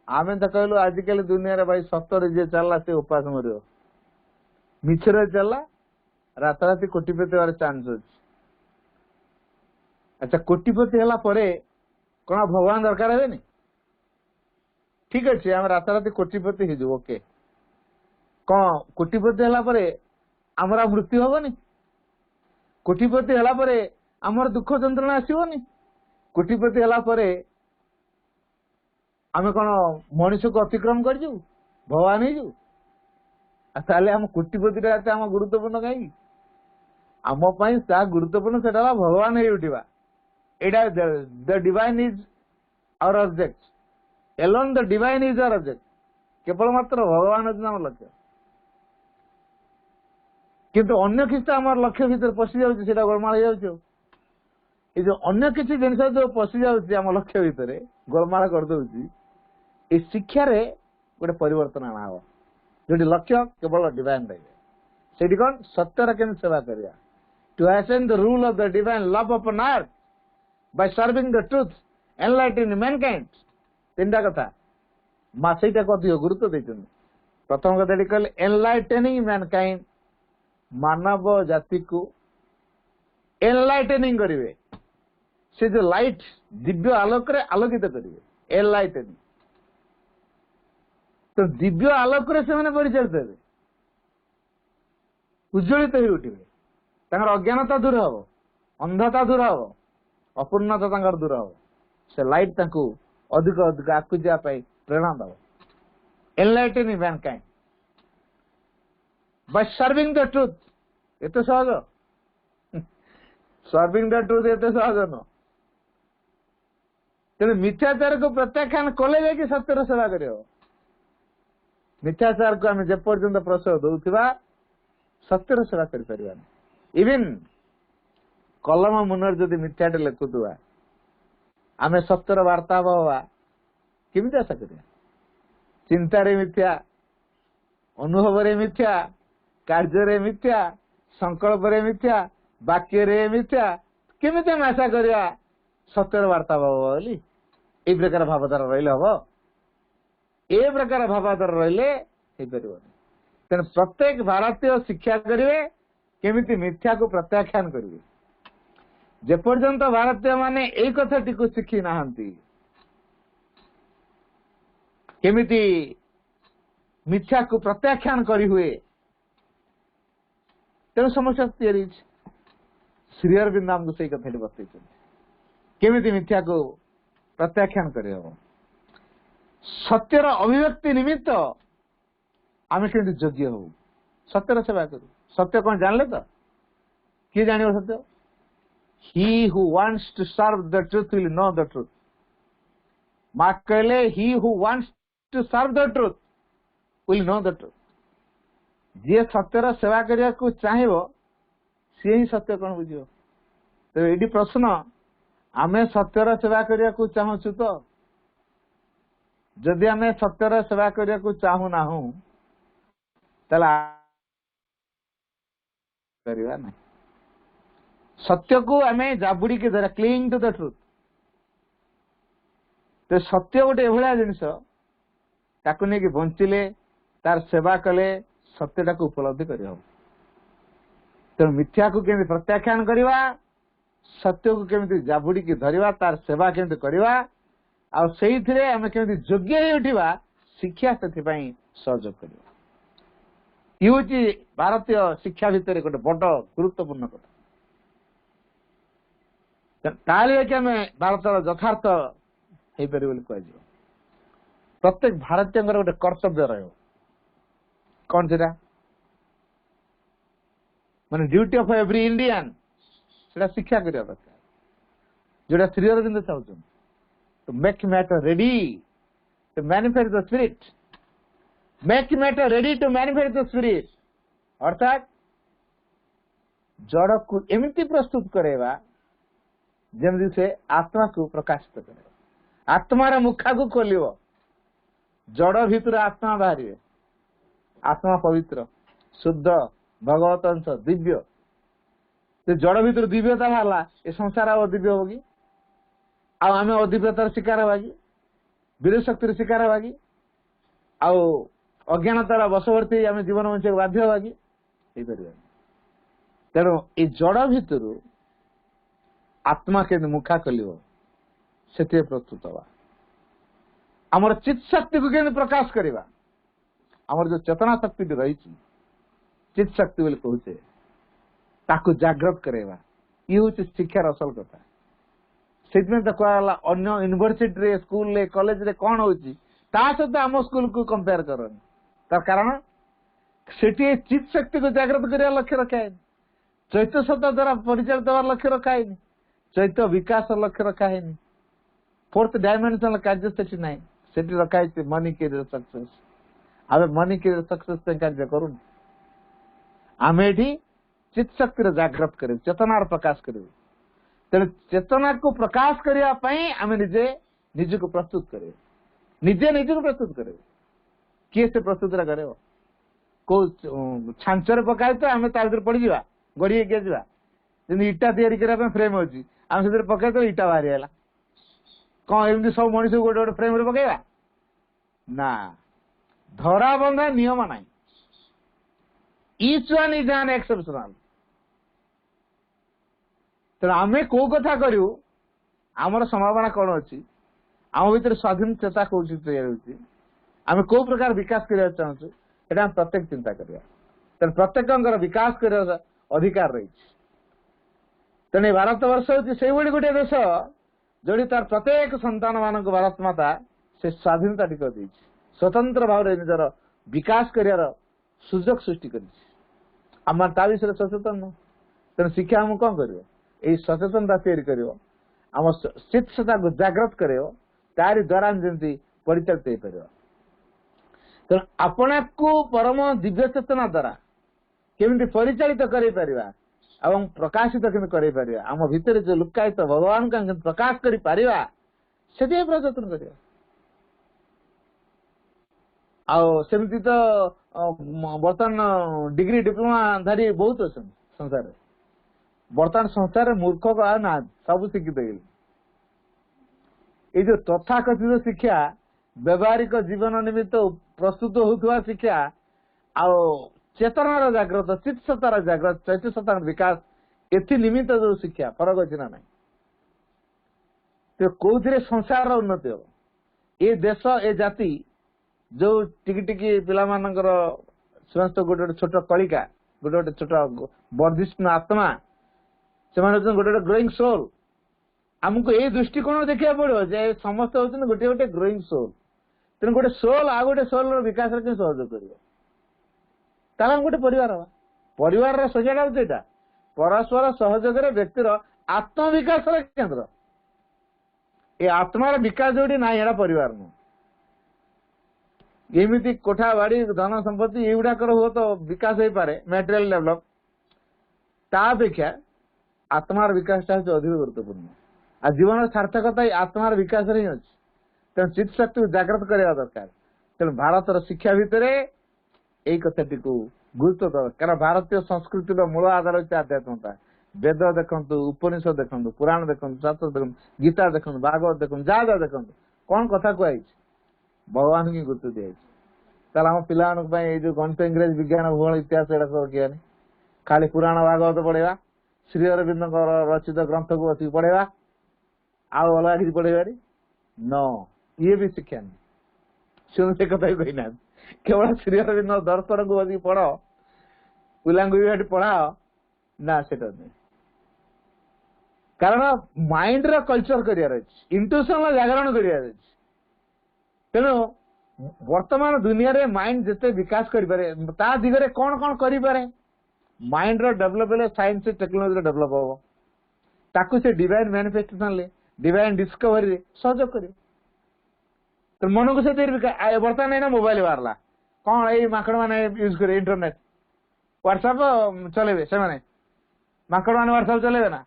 ଆମେ ତ କହିଲୁ ଆଜିକାଲି ଦୁନିଆରେ ଭାଇ ସତରେ ଯିଏ ଚାଲିଲା ସେ ଉପାସ ମରିବ, ମିଛରେ ଚାଲିଲା ରାତାରାତି କୋଟିପତି ହେବାର ଚାନ୍ସ ଅଛି। ଆଚ୍ଛା, କୋଟିପତି ହେଲା ପରେ କଣ ଭଗବାନ ଦରକାର ହେବେନି? ଠିକ ଅଛି, ଆମେ ରାତାରାତି କୋଟିପତି ହେଇଯିବୁ, ଓକେ। କଣ କୋଟିପତି ହେଲା ପରେ ଆମର ଆଉ ମୃତ୍ୟୁ ହବନି? କୋଟିପତି ହେଲା ପରେ ଆମର ଦୁଃଖ ଯନ୍ତ୍ରଣା ଆସିବନି? କୋଟିପତି ହେଲା ପରେ ଆମେ କଣ ମଣିଷକୁ ଅତିକ୍ରମ କରିଯିବୁ, ଭଗବାନ ହେଇଯିବୁ? ତାହେଲେ ଆମ କୋଟିପତିଟା ଏତେ ଆମ ଗୁରୁତ୍ୱପୂର୍ଣ୍ଣ କାହିଁକି? ଆମ ପାଇଁ ତାହା ଗୁରୁତ୍ୱପୂର୍ଣ୍ଣ ସେଟା ହେଲା ଭଗବାନ ହେଇ ଉଠିବା। ଏଇଟା the divine is our object, alone the divine is our object. କେବଳ ମାତ୍ର ଭଗବାନ ଅଛି ଆମର ଲକ୍ଷ୍ୟ। କିନ୍ତୁ ଅନ୍ୟ କିଛି ଆମର ଲକ୍ଷ୍ୟ ଭିତରେ ପଶି ଯାଉଛି, ସେଇଟା ଗୋଳମାଳ ହେଇଯାଉଛି। ଏଇ ଯୋଉ ଅନ୍ୟ କିଛି ଜିନିଷ ଯୋଉ ପଶି ଯାଉଛି ଆମ ଲକ୍ଷ୍ୟ ଭିତରେ ଗୋଳମାଳ କରିଦଉଛି, ଏଇ ଶିକ୍ଷାରେ ଗୋଟେ ପରିବର୍ତ୍ତନ ଆଣାହବ। ଯୋଉଠି ଲକ୍ଷ୍ୟ କେବଳ ଡିଭାଇନ୍ ରହିବେ, ସେଇଠି କଣ ସତ୍ୟର କେମିତି ସେବା କରିବା। To ascend the rule of the divine love upon earth by serving the truth, enlightening mankind। ତିନିଟା କଥା ମା ସେଇଟାକୁ ଅଧିକ ଗୁରୁତ୍ୱ ଦେଇଛନ୍ତି। ପ୍ରଥମ କଥାଟି କହିଲେ enlightening mankind, ମାନବ ଜାତିକୁ enlightening କରିବେ। ସେ ଯୋଉ ଲାଇଟ୍ ଦିବ୍ୟ ଆଲୋକରେ ଆଲୋକିତ କରିବେ, enlightening। ତ ଦିବ୍ୟ ଆଲୋକରେ ସେମାନେ ପରିଚାଳିତ ହେବେ, ଉଜ୍ଜ୍ୱଳିତ ହେଇ ଉଠିବେ। ତାଙ୍କର ଅଜ୍ଞାନତା ଦୂର ହବ, ଅନ୍ଧତା ଦୂର ହବ, ଅପୂର୍ଣ୍ଣତା ତାଙ୍କର ଦୂର ହବ। ସେ ଲାଇଟ୍ ତାଙ୍କୁ ଅଧିକ ଅଧିକ ଆଗକୁ ଯିବା ପାଇଁ ପ୍ରେରଣା ଦବ। enlightening mankind by serving the truth। ଏତେ ସହଜ? serving the truth ଏତେ ସହଜ ନୁହଁ। ତେଣୁ ମିଥ୍ୟାଚାରକୁ ପ୍ରତ୍ୟାଖ୍ୟାନ କଲେ ଯାଇକି ସତ୍ୟର ସେବା କରିବ। ମିଥ୍ୟାଚାରକୁ ଆମେ ଯେପର୍ଯ୍ୟନ୍ତ ପ୍ରଶ୍ରୟ ଦଉଥିବା ସତ୍ୟର ସେବା କରିପାରିବାନି। ଇଭିନ୍ କଲମ ମୁନରେ ଯଦି ମିଥ୍ୟାଟେ ଲେଖୁଥିବା ଆମେ ସତ୍ୟର ବାର୍ତ୍ତା ହବା କେମିତି ଆଶା କରିବା? ଚିନ୍ତାରେ ମିଥ୍ୟା, ଅନୁଭବରେ ମିଥ୍ୟା, କାର୍ଯ୍ୟରେ ମିଥ୍ୟା, ସଂକଳ୍ପରେ ମିଥ୍ୟା, ବାକ୍ୟରେ ମିଥ୍ୟା, କେମିତି ଆମେ ଆଶା କରିବା ସତ୍ୟର ବାର୍ତ୍ତା ହବ ବୋଲି? ଏଇ ପ୍ରକାର ଭାବଧାରା ରହିଲେ ହବ? ଏ ପ୍ରକାର ଭାବଧାରା ରହିଲେ ହେଇପାରିବନି। ତେଣୁ ପ୍ରତ୍ୟେକ ଭାରତୀୟ ଶିକ୍ଷା କରିବେ କେମିତି ମିଥ୍ୟାକୁ ପ୍ରତ୍ୟାଖ୍ୟାନ କରିବେ। ଯେପର୍ଯ୍ୟନ୍ତ ଭାରତୀୟ ମାନେ ଏଇ କଥାଟିକୁ ଶିଖି ନାହାନ୍ତି କେମିତି ମିଥ୍ୟାକୁ ପ୍ରତ୍ୟାଖ୍ୟାନ କରିହୁଏ, ତେଣୁ ସମସ୍ୟା ତିଆରି ହେଇଛି। ଶ୍ରୀ ଅରବିନ୍ଦ ଆମକୁ ସେଇ କଥାଟି ବତେଇଛନ୍ତି, କେମିତି ମିଥ୍ୟାକୁ ପ୍ରତ୍ୟାଖ୍ୟାନ କରିହବ। ସତ୍ୟର ଅଭିବ୍ୟକ୍ତି ନିମିତ୍ତ ଆମେ କେମିତି ଯୋଗ୍ୟ ହଉ, ସତ୍ୟର ସେବା କରୁ। ସତ୍ୟ କଣ ଜାଣିଲେ ତ? କିଏ ଜାଣିବ ସତ୍ୟ? He who wants to serve the truth will know the truth। Mark କହିଲେ he who wants to serve the truth will know the truth। ଯିଏ ସତ୍ୟର ସେବା କରିବାକୁ ଚାହିଁବ ସିଏ ହିଁ ସତ୍ୟ କଣ ବୁଝିବ। ତ ଏଇଠି ପ୍ରଶ୍ନ, ଆମେ ସତ୍ୟର ସେବା କରିବାକୁ ଚାହୁଁଛୁ ତ? ଯଦି ଆମେ ସତ୍ୟର ସେବା କରିବାକୁ ଚାହୁଁନାହୁଁ ତାହେଲେ କରିବା ନାହିଁ। ସତ୍ୟକୁ ଆମେ ଜାବୁଡିକି ଧରିବା, କ୍ଲିଙ୍ଗ ଟୁ ଦ ଟ୍ରୁଥ। ତ ସତ୍ୟ ଗୋଟେ ଏଭଳିଆ ଜିନିଷ, ତାକୁ ନେଇକି ବଞ୍ଚିଲେ, ତାର ସେବା କଲେ ସତ୍ୟଟାକୁ ଉପଲବ୍ଧି କରିହବ। ତେଣୁ ମିଥ୍ୟାକୁ କେମିତି ପ୍ରତ୍ୟାଖ୍ୟାନ କରିବା, ସତ୍ୟକୁ କେମିତି ଜାବୁଡିକି ଧରିବା, ତାର ସେବା କେମିତି କରିବା, ଆଉ ସେଇଥିରେ ଆମେ କେମିତି ଯୋଗ୍ୟ ହେଇ ଉଠିବା, ଶିକ୍ଷା ସେଥିପାଇଁ ସହଯୋଗ କରିବ। ଇଏ ହେଉଛି ଭାରତୀୟ ଶିକ୍ଷା ଭିତରେ ଗୋଟେ ବଡ ଗୁରୁତ୍ୱପୂର୍ଣ୍ଣ କଥା। ताले कि आम भारत यथार्थ हो पार कह प्रत्येक भारतीय गोटे कर्तव्य रहा कौन से माने ड्यूटी ऑफ एवरी इंडियन से शिक्षा करने दरकार जोटा श्री अरविंद चाहते to make matter ready to manifest the spirit make matter ready to manifest the spirit अर्थात जड़ को एमती प्रस्तुत करेगा जमी से आत्मा को प्रकाशित करे आत्मार मुखा को खोल जड़ भितर आत्मा बाहर आत्मा पवित्र शुद्ध भगवत अंश दिव्य जड़ भितर दिव्यता बाहर ये संसार अदिव्य होगी आम अदिव्यतार शिकार हवा कि वीर शक्ति शिकार हवा कि अज्ञानतार बशवर्ती आम जीवन बंचा बाध्य हवा कि तेणु ये जड़ भितर आत्मा के मुखा खोल से प्रस्तुत हवा आमर चित शक्ति को केमि प्रकाश करवा आमर जो चेतना शक्ति रही चित शक्ति बोले कहचे ताकू जागृत करवा ये हूँ शिक्षार असल कथा से तो कहला अन्य यूनिवर्सिटी स्कूल कॉलेज रे कौन होची सहित आम स्कूल को कंपेयर करनी तार कारण से चित शक्ति को जागृत करने लक्ष्य रखाए चैत्य सत्ता द्वारा परिचालित हमार लक्ष्य रखाए चैत्य विकास लक्ष्य रखाए फोर्थ डायमेंशनल कार्य से ना से रखाई मनी कैरियर सक्सेस आम मनी कैरियर सक्सेस कार्य करूँ आम ये चित शक्ति जागृत कर चेतनार प्रकाश कर तेणु चेतना को प्रकाश करने आम निजे निज को प्रस्तुत कर निजे निज को प्रस्तुत कर किए से प्रस्तुत करे को छांचर पकाए तो आम भर पड़ जा गड़ी किए जा इटा या फ्रेम अच्छी आम से पकड़े तो इटा बाहरी है कौन एमती सब मनीष गोटे गोटे फ्रेम रे पकेगा ना धरा बंधा नियम ना each one is an exceptional तेणु आम कौ कथा करूँ आमर संभावना कौन अच्छी आम भर स्वाधीन चेता कौन तैयार आम कौ प्रकार विकास करने चाहूँ ये प्रत्येक चिंता करवा तेणु प्रत्येक विकास कर अधिकार रही तेणु भारत वर्ष हूँ से गोटे देश जोड़ी तार प्रत्येक संतान मान भारत माता से स्वाधीनता टिक दी स्वतंत्र भाव निजर विकास कर सुजोग सृष्टि कर ता विषय सचेतन नुह तेणु शिक्षा आम कौन कर सचेतनता तैयारी आम चित्सता को जागृत कर तारी द्वारा जमी परिचालित हो पार तेणु अपना को परम दिव्य चेतना द्वारा केमी परिचालित कर प्रकाशित केमी आम भितर जो लुकायित भगवान का प्रकाश कर से प्रयत्न कर सेमती तो बर्तमान डिग्री डिप्लोमा धारी बहुत अच्छा संसार बर्तमान संसार मूर्ख ना सब शिक्षित हो ये जो तथाकथित शिक्षा व्यवहारिक जीवन निमित्त प्रस्तुत होता शिक्षा चेतनार जागृत चित्सतार जागृत चैत्यसतार विकास एथि निमित्त जो शिक्षा फरक अच्छी ना तो कौन संसार उन्नति हम ये देश ए जाति जो टिकी टिकी पिला समस्त गोटे गोटे छोट कलिका गोटे गोटे छोट वर्धिष्णु आत्मा से गोटे गोटे ग्रोइंग सोल आमको ये दृष्टिकोण देखा पड़ो जे समस्त होते गोटे गोटे ग्रोइंग सोल तेणु गोटे सोल आ गोटे सोल विकास सहयोग कर गोटे परिवार सजाड़ा हूँ परस्पर सहयोग व्यक्तिर आत्मविकास केन्द्र ये आत्मार विकास जोड़ी ना यहाँ परिवार नुह एमती कोठा बाड़ी धन संपत्ति युवाक हो तो विकास हो पारे मटेरियल डेवलप तापेक्षा आत्मार विकास अधिक गुरुत्वपूर्ण आ जीवन सार्थकता आत्मार विकास ही अच्छी तेणु चित शक्ति को जागृत करवा दरकार तेणु भारतर शिक्षा भितर यही कथाटी को गुरुत्व दर कारण भारतीय संस्कृति मूल आधार होती आध्यात्मता वेद देखु उपनिषद देखु पुराण देखु शास्त्र देखु गीता देखु भागवत देखु जहाँ जहाँ देखु कौन कथा कहुई भगवान की गुरुत्व दिखाई आम पिला जो गणित इंग्रेज विज्ञान भूगोल इतिहास यहाँ किए खाली पुराण भागवत पढ़ेगा श्री अरविंद रचित ग्रंथ को बस पढ़ेगा आउ अलग किसी पढ़ेबारी न ये भी शिक्षा नहीं शुणु से कथा कही ना केवल श्री अरविंद दर्शन को बस पढ़ पिला भी पढ़ाओ ना से कारण माइंड रो कल्चर करियार अछि, इंट्यूशन जागरण करियार अछि। तेणु वर्तमान दुनिया रे माइंड जिते विकास करि पारे ता दिगरे कोन कोन करि पारे, माइंड रो डेवलप हेले साइंस टेक्नोलॉजी डेवलप हो, ताकू से डिवाइन मैनिफेस्टेशन ले डिवाइन डिस्कवरी रे सहयोग करियो। तो मन को से वर्तमान ना मोबाइल बाहरला कौन ये माकड़ माने यूज करे इंटरनेट व्हाट्सएप चलेबे से माने माकड़ माने व्हाट्सएप चलेबे ना,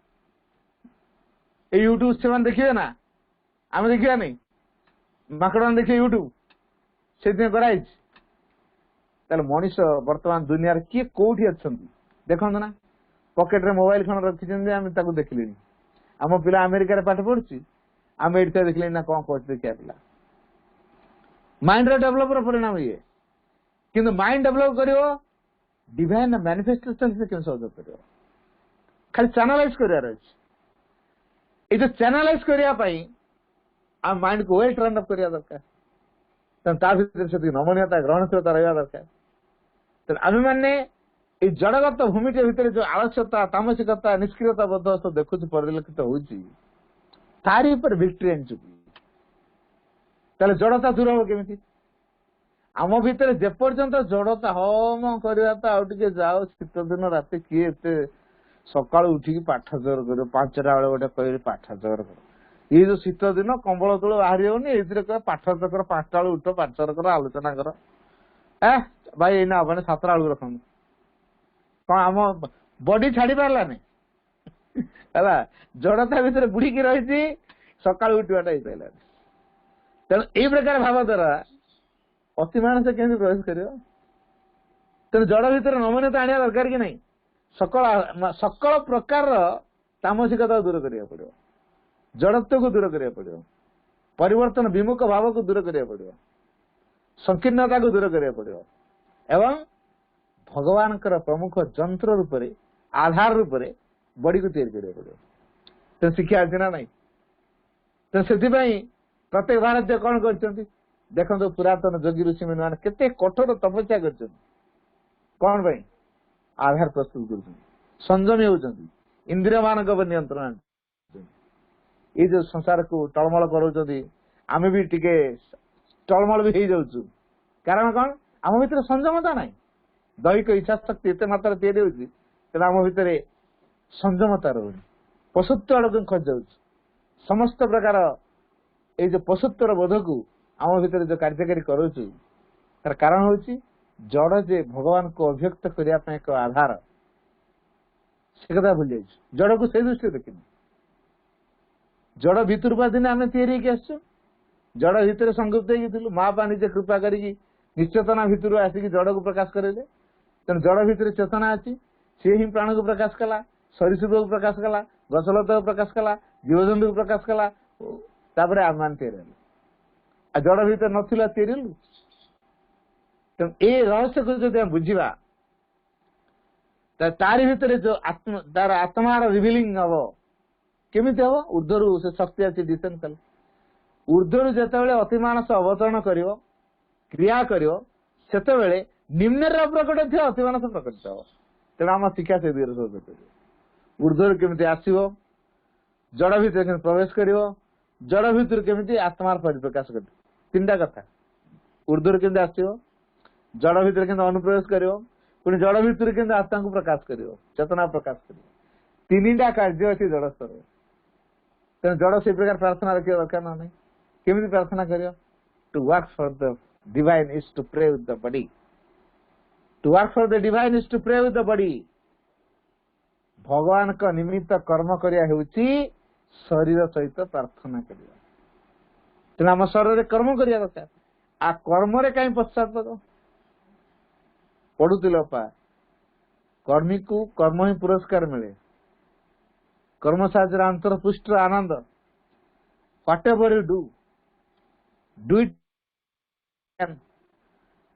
ए यूट्यूब से माने देखिबे ना, आमे देखिया नहीं, माकड़ माने देखिए यूट्यूब से दिन कराई। ताले मनीष वर्तमान दुनिया रे के कोठी अछंती देखंत ना, पॉकेट रे मोबाइल खन रखिछन आमे ताकू देखलिनी। आम पिला अमेरिका रे पाठ पढ़छि, आमे एठे देखलिनी ना कोन कोच देखिया पिला। माइंड रे डेवलपर परिणाम ये, किंतु माइंड डेवलप करियो डिवाइन मैनिफेस्टेशन से केन सहयोग करियो, खाली चैनलाइज करिया अछि। ए जो चैनलाइज करिया पई आ माइंड को वेल ट्रेन अप करिया दरकार, तन ता भीतर से नमनीयता ग्रहणशीलता रहया दरकार। तो आमे माने ए जड़गत भूमि के भीतर जो आलस्यता तामसिकता निष्क्रियता बोध देखुछ परिलक्षित होउची, तारी पर विक्ट्री आन चुकी। ताले जड़ता दूर हो केमिति, आम भीतर जे पर्यंत जड़ता हम करवाता आउ टिके जाओ, शीत दिन राति किए एते सकाळु उठिकी पाठ जोर करो, 5टा बेले गोटे कहले पाठ जोर करो। ये जो शीत दिन कंबल तोड़ बाहरी होनी, एथिरे कह पाठ चक्र 5टा बेले उठ, पाठ चक्र आलोचना कर। ए भाई एना अपने 7टा बेले रखन कौन आम बॉडी छाड़ी पारलानी है, जड़ता भीतर बुड़ी की रही सकाळु उठवाटा ही पाइलानी। तेणु यही प्रकार भाव द्वारा अति मानस केମିତି प्रवेश करियो। तेणु जड़ भीतर नमनीयता आनिया दरकार कि नहीं, सकल प्रकार तामसिकता दूर करिया पड़ियो, जड़त्व को दूर करिया पड़ियो, परिवर्तन विमुख भाव को दूर करिया पड़ियो, संकीर्णता को दूर करिया पड़ियो, एवं भगवान प्रमुख जंत्र रूप से आधार रूप से बॉडी को तैयारी करिया पड़ियो। तो शिक्षा अछि ना नहीं, तो से प्रत्येक भारतीय कौन करछंती देखो, पुरातन योगी ऋषि मुनि माने केते कठोर तपस्या करछंती, कौन भाई आधार प्रस्तुत कर, संयमी होउछंती, इंद्रिय मानक पर नियंत्रण आनुछंती। ये जो संसार को टलमल करूछंती, आमे भी टिके टलमल भी हो जाउछु, कारण कौन आम भीतर संयमता नहीं, दैहिक इच्छा शक्ति एते मात्रा तैयारी होउछि, तेना आम भीतर संयमता रहुनी, पशुत्व आड़ खज जाउछु। समस्त प्रकार ये जो पशुत्वर बोध को आम भीतर जो कार्यकारी करूछु, तार कारण होउछि जड़ जे भगवान को अभिव्यक्त करने एक आधार, से कथा भूल जाइए। जड़ को से दृष्टि देखनी, जड़ भितर दिन आम तैयारी आसु, जड़ भितर संयुक्त हो माँ बा निजे कृपा करी निश्चेतना भितर आसिक जड़ को प्रकाश करेले। तेणु जड़ भितर चेतना अच्छी, सी ही प्राण को प्रकाश कला, सरीसृप को प्रकाश कला, गछलता को प्रकाश कला, जीवजंतु को प्रकाश कला, तापर आम मान तैयारी आ जड़ भितर नथिला तैयारी। तेणु ए रहस्य को जो बुझा तारी भितर जो आत्मा तार आत्मार रिविलिंग हम केमिति हम ऊर्ध्वरु से शक्ति अच्छी डिसेंड कले, ऊर्ध्वरु जेतेबेले अतिमानस अवतरण करिवो क्रिया करिवो सेतेबेले निम्न प्रकट थी अतिमानस प्रकट हो। तेणु आम शिक्षा से दिगरे सहयोग करिवो, ऊर्ध्वरु केमिति आसीबो, जड़ भितर केमिति प्रवेश करिवो, जड़ भितर केमिति आत्मार परिप्रकाश कर, तीनटा कथा। ऊर्ध्वरु केमिति आसीबो, जड़ भितर केमिति अनुप्रवेश करिवो, पुणी जड़ भितर केमिति आत्मा को प्रकाश करिवो, चेतना प्रकाश करिवो, तीनटा कार्य अच्छी जड़ स्तर। तेणु जड़ से प्रकार प्रार्थना रखिया दरकार ना नहीं, केमिति प्रार्थना करियो, to work for the divine is to pray with the body, to work for the divine is to pray with the body. भगवान का निमित्त कर्म करिया हेउची शरीर सहित प्रार्थना करिया। तेणु आम शरीर कर्म करिया दरकार, आ कर्म रे कहीं पश्चात पढ़ुतिल पा कर्मी को कर्म ही पुरस्कार मिले, कर्म साहाय्य अंतरपुष्ट आनंद। Whatever you do it,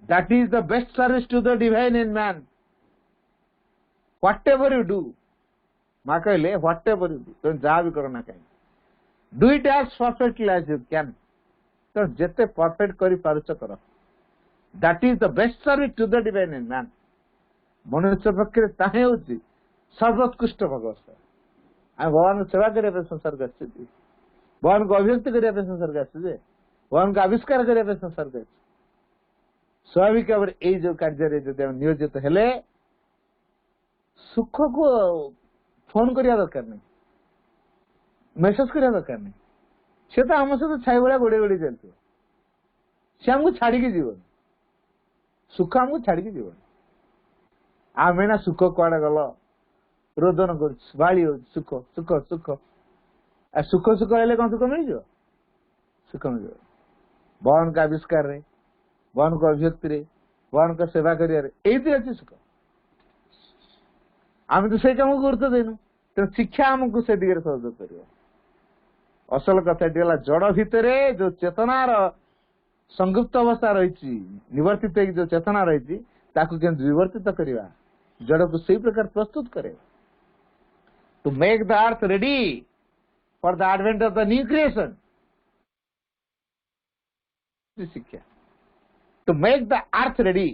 that is the best service to the divine in man. Whatever you do, माँ कहले व्हाट एवर यू डू, तुम जहाँ भी करना कहीं do it as perfectly as you can, तो जिते परफेक्ट कर पारुच कर। That is the best service to the divine in man. मनुष्य पक्षे ताहे होची सर्वोत्कृष्ट भगवत। आम भगवान सेवा करने संसार को आसुचे भगवान को अभिव्यक्ति करने संसार को आसुचे भगवान को आविष्कार करने संसार को स्वाभाविक भाव ये जो कार्य जो नियोजित हेले सुख को फोन करने दरकार नहीं मेसेज करने दरकार नहीं से तो आम सहित छाई भाया गोड़े गोड़े चलते सी आमको छाड़ी जीवन सुख आमको छाड़ी जीवन आम ना सुख कुआड़े गल रोदन कर सुख सुख सुख सुख सुख हेले कौन सुख मिल सुख मिल भगवान का आविष्कार रे भगवान को अभिव्यक्ति रे भगवान का सेवा करियर ये अच्छी सुख आम तो से काम गुरुत्व देनु तेणु शिक्षा आमको से दिगरे सहयोग कर असल कथा जड़ भितर जो चेतनार संयुक्त अवस्था रही निवर्तित जो चेतना रही विवर्तित करवा जड़ को सही प्रकार प्रस्तुत करे to make the earth ready for the advent of the new creation शिक्षा to make the earth ready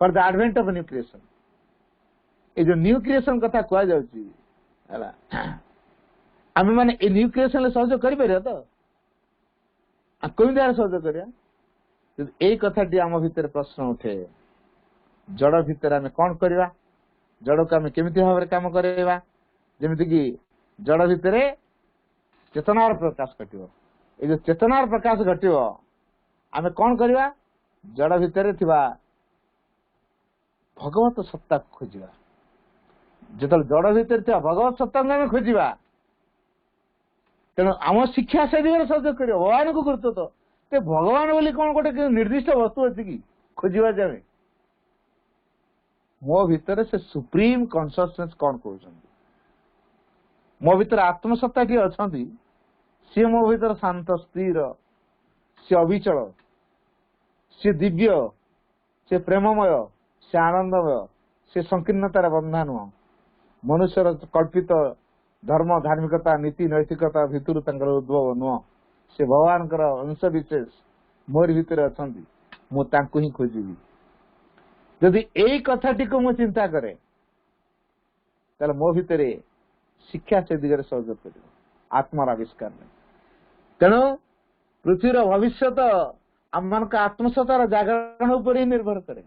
for the advent of new creation ये जो न्यू क्रिएशन कथा कह जाऊँ आम मैंने न्यू क्रिएशन सहयोग कर तो कमी द्वारा सहयोग करा यही कथाटी आम भितर प्रश्न उठे जड़ भितर आम कौन करवा जड़ को आम केमी भाव में कम करवा जमीक जड़ भितर चेतनार प्रकाश घटो ये जो चेतनार प्रकाश घटो आम कौन करवा जड़ भितर भगवत सत्ता खोजा जो जड़ भितर भगवत सत्ता को आम खोजा तेणु आम शिक्षा से दिगरे सहयोग कर भगवान को गुरुत्व तो भगवान बोली कौन गोटे निर्दिष्ट वस्तु अच्छी कि खोजा जाए मो भितर से सुप्रीम कॉन्शियसनेस कौन कहते मो भीतर आत्मसत्ता टी अच्छा सी मो भीतर शांत स्थिर सी अविचल सी दिव्य सी प्रेममय सी आनंदमय सी संकीर्णतार बंधा नुह मनुष्यर कल्पित धर्म धार्मिकता नीति नैतिकता भितर उद्भव नुह से भगवान अंश विशेष मोर भितर अच्छा मुझे खोजी जदि यही कथाटी को मु चिंता करे ताले मो भितर शिक्षा से दिगरे सहयोग कर आत्मार आविष्कार तेणु पृथ्वीर भविष्य आम मान आत्मसत्तार जागरण उपर ही निर्भर करे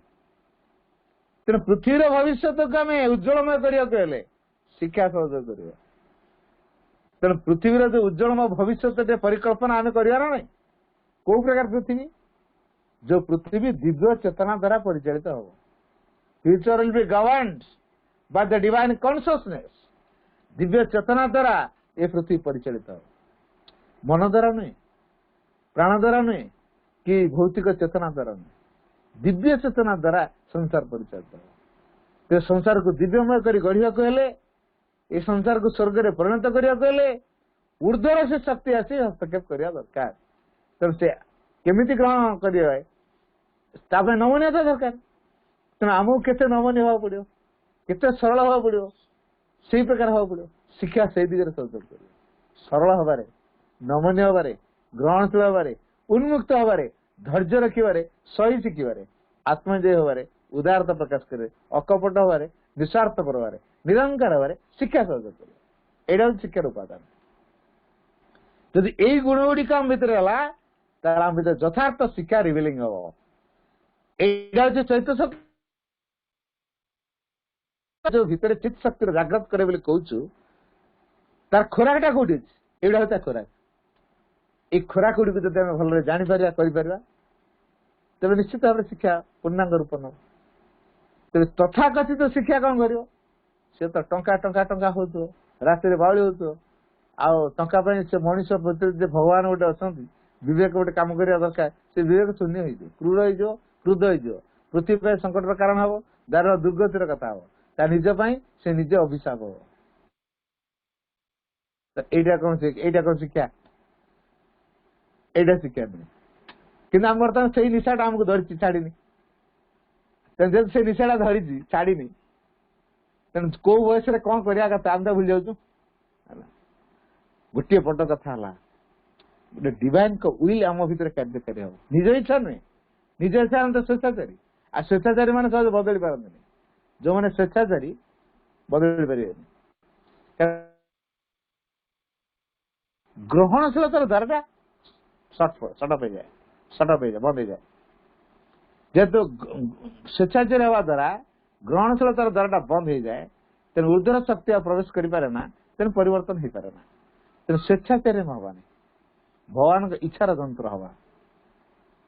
तेणु पृथ्वीर भविष्य को आम उज्जवलमय करने शिक्षा सहयोग कर तेणु पृथ्वीर जो उज्जवलमय भविष्य परिकल्पना आम करार ना कौ प्रकार पृथ्वी जो पृथ्वी दिव्य चेतना द्वारा परिचालित हो future will be governed by the divine consciousness Divya चेतना द्वारा ये पृथ्वी परिचालित हो मन द्वारा नुहे प्राण द्वारा नुहे कि भौतिक चेतना द्वारा नुहे दिव्य चेतना द्वारा संसार परिचालित हो तो संसार को दिव्यमय कर गढ़ा हेले ये संसार को स्वर्ग में परिणत करने ऊर्ध्वर से शक्ति आसी हस्तक्षेप करने दरकार तेणु से केमिति ग्रहण करें नमनीयता दरकार तेणु आमको केते नमनीय हवा पड़ो केते सरल हवा पड़ो से प्रकार हवा पड़ो शिक्षा से दिगरे सहयोग कर सरल हबारे नमनीय हबारे ग्रहणशील हबारे उन्मुक्त हबारे धैर्य रखिबारे सही शिखिबारे आत्मजय हबारे उदारता प्रकाश करे अकपट हबारे निस्वार्थपर हबारे निरंकार हबारे शिक्षा सहयोग कर एटा शिक्षार उपादान जदि यही गुण गुड़िक आम भितर है आम भर यथार्थ शिक्षा रिविलिंग हम यहाँ चैत्य शक्ति जो भितर चित्त शक्ति जाग्रत करे बोली कहूँ तार खोराकटा कौटी अच्छी एटा हूँ खोराक ये खोराक गुड़ी जब आम भल जापर कर तेज निश्चित भाव में शिक्षा पूर्णांग रूप न तेज तथाकथित शिक्षा कौन कर सी तो टंका टंका टंका हो रास्ते बाउली हो टंका से मनीष भगवान गोटे अच्छा विवेक गोटे कम करने दरकार से विवेक शून्य हो क्रूर हो क्रुद्ध हो पृथ्वी संकट कारण हम दार दुर्गतिर कथा हम ता निजपाई से निजे अभिशाप हो एटा कौन शिक्षा एटा शिक्षा नुहे कि आम बर्तमान से निशाटा आमको धरी छाड़ी जब से निशाटा धरी छाड़ी तेणु कौ बयस कौन करवा कथा आम तो भूल जाऊँ गोटे पट कथा गोटे डिवाइन को विल आम भर कार्यकारी हम निज इच्छा नुहे निज इच्छा तो स्वेच्छाचारी आ स्वेच्छाचारी मैंने सहज बदली पारती जो मैंने स्वेच्छाचारी बदली पारे ଗ୍ରହଣଶୀଳତାର ଦ୍ୱାରଟା ସଟଅପ୍ ହେଇଯାଏ ବନ୍ଦ ହେଇଯାଏ। ଯେହେତୁ ସ୍ୱେଚ୍ଛାଚାରୀ ହେବା ଦ୍ୱାରା ଗ୍ରହଣଶୀଳତାର ଦ୍ୱାରଟା ବନ୍ଦ ହେଇଯାଏ, ତେଣୁ ଉର୍ଦ୍ଧ୍ୱର ଶକ୍ତି ଆଉ ପ୍ରବେଶ କରିପାରେ ନା, ତେଣୁ ପରିବର୍ତ୍ତନ ହେଇପାରେ ନା। ତେଣୁ ସ୍ୱେଚ୍ଛାଚାରୀ ହବାନି, ଭଗବାନଙ୍କ ଇଚ୍ଛାର ଯନ୍ତ୍ର ହବା।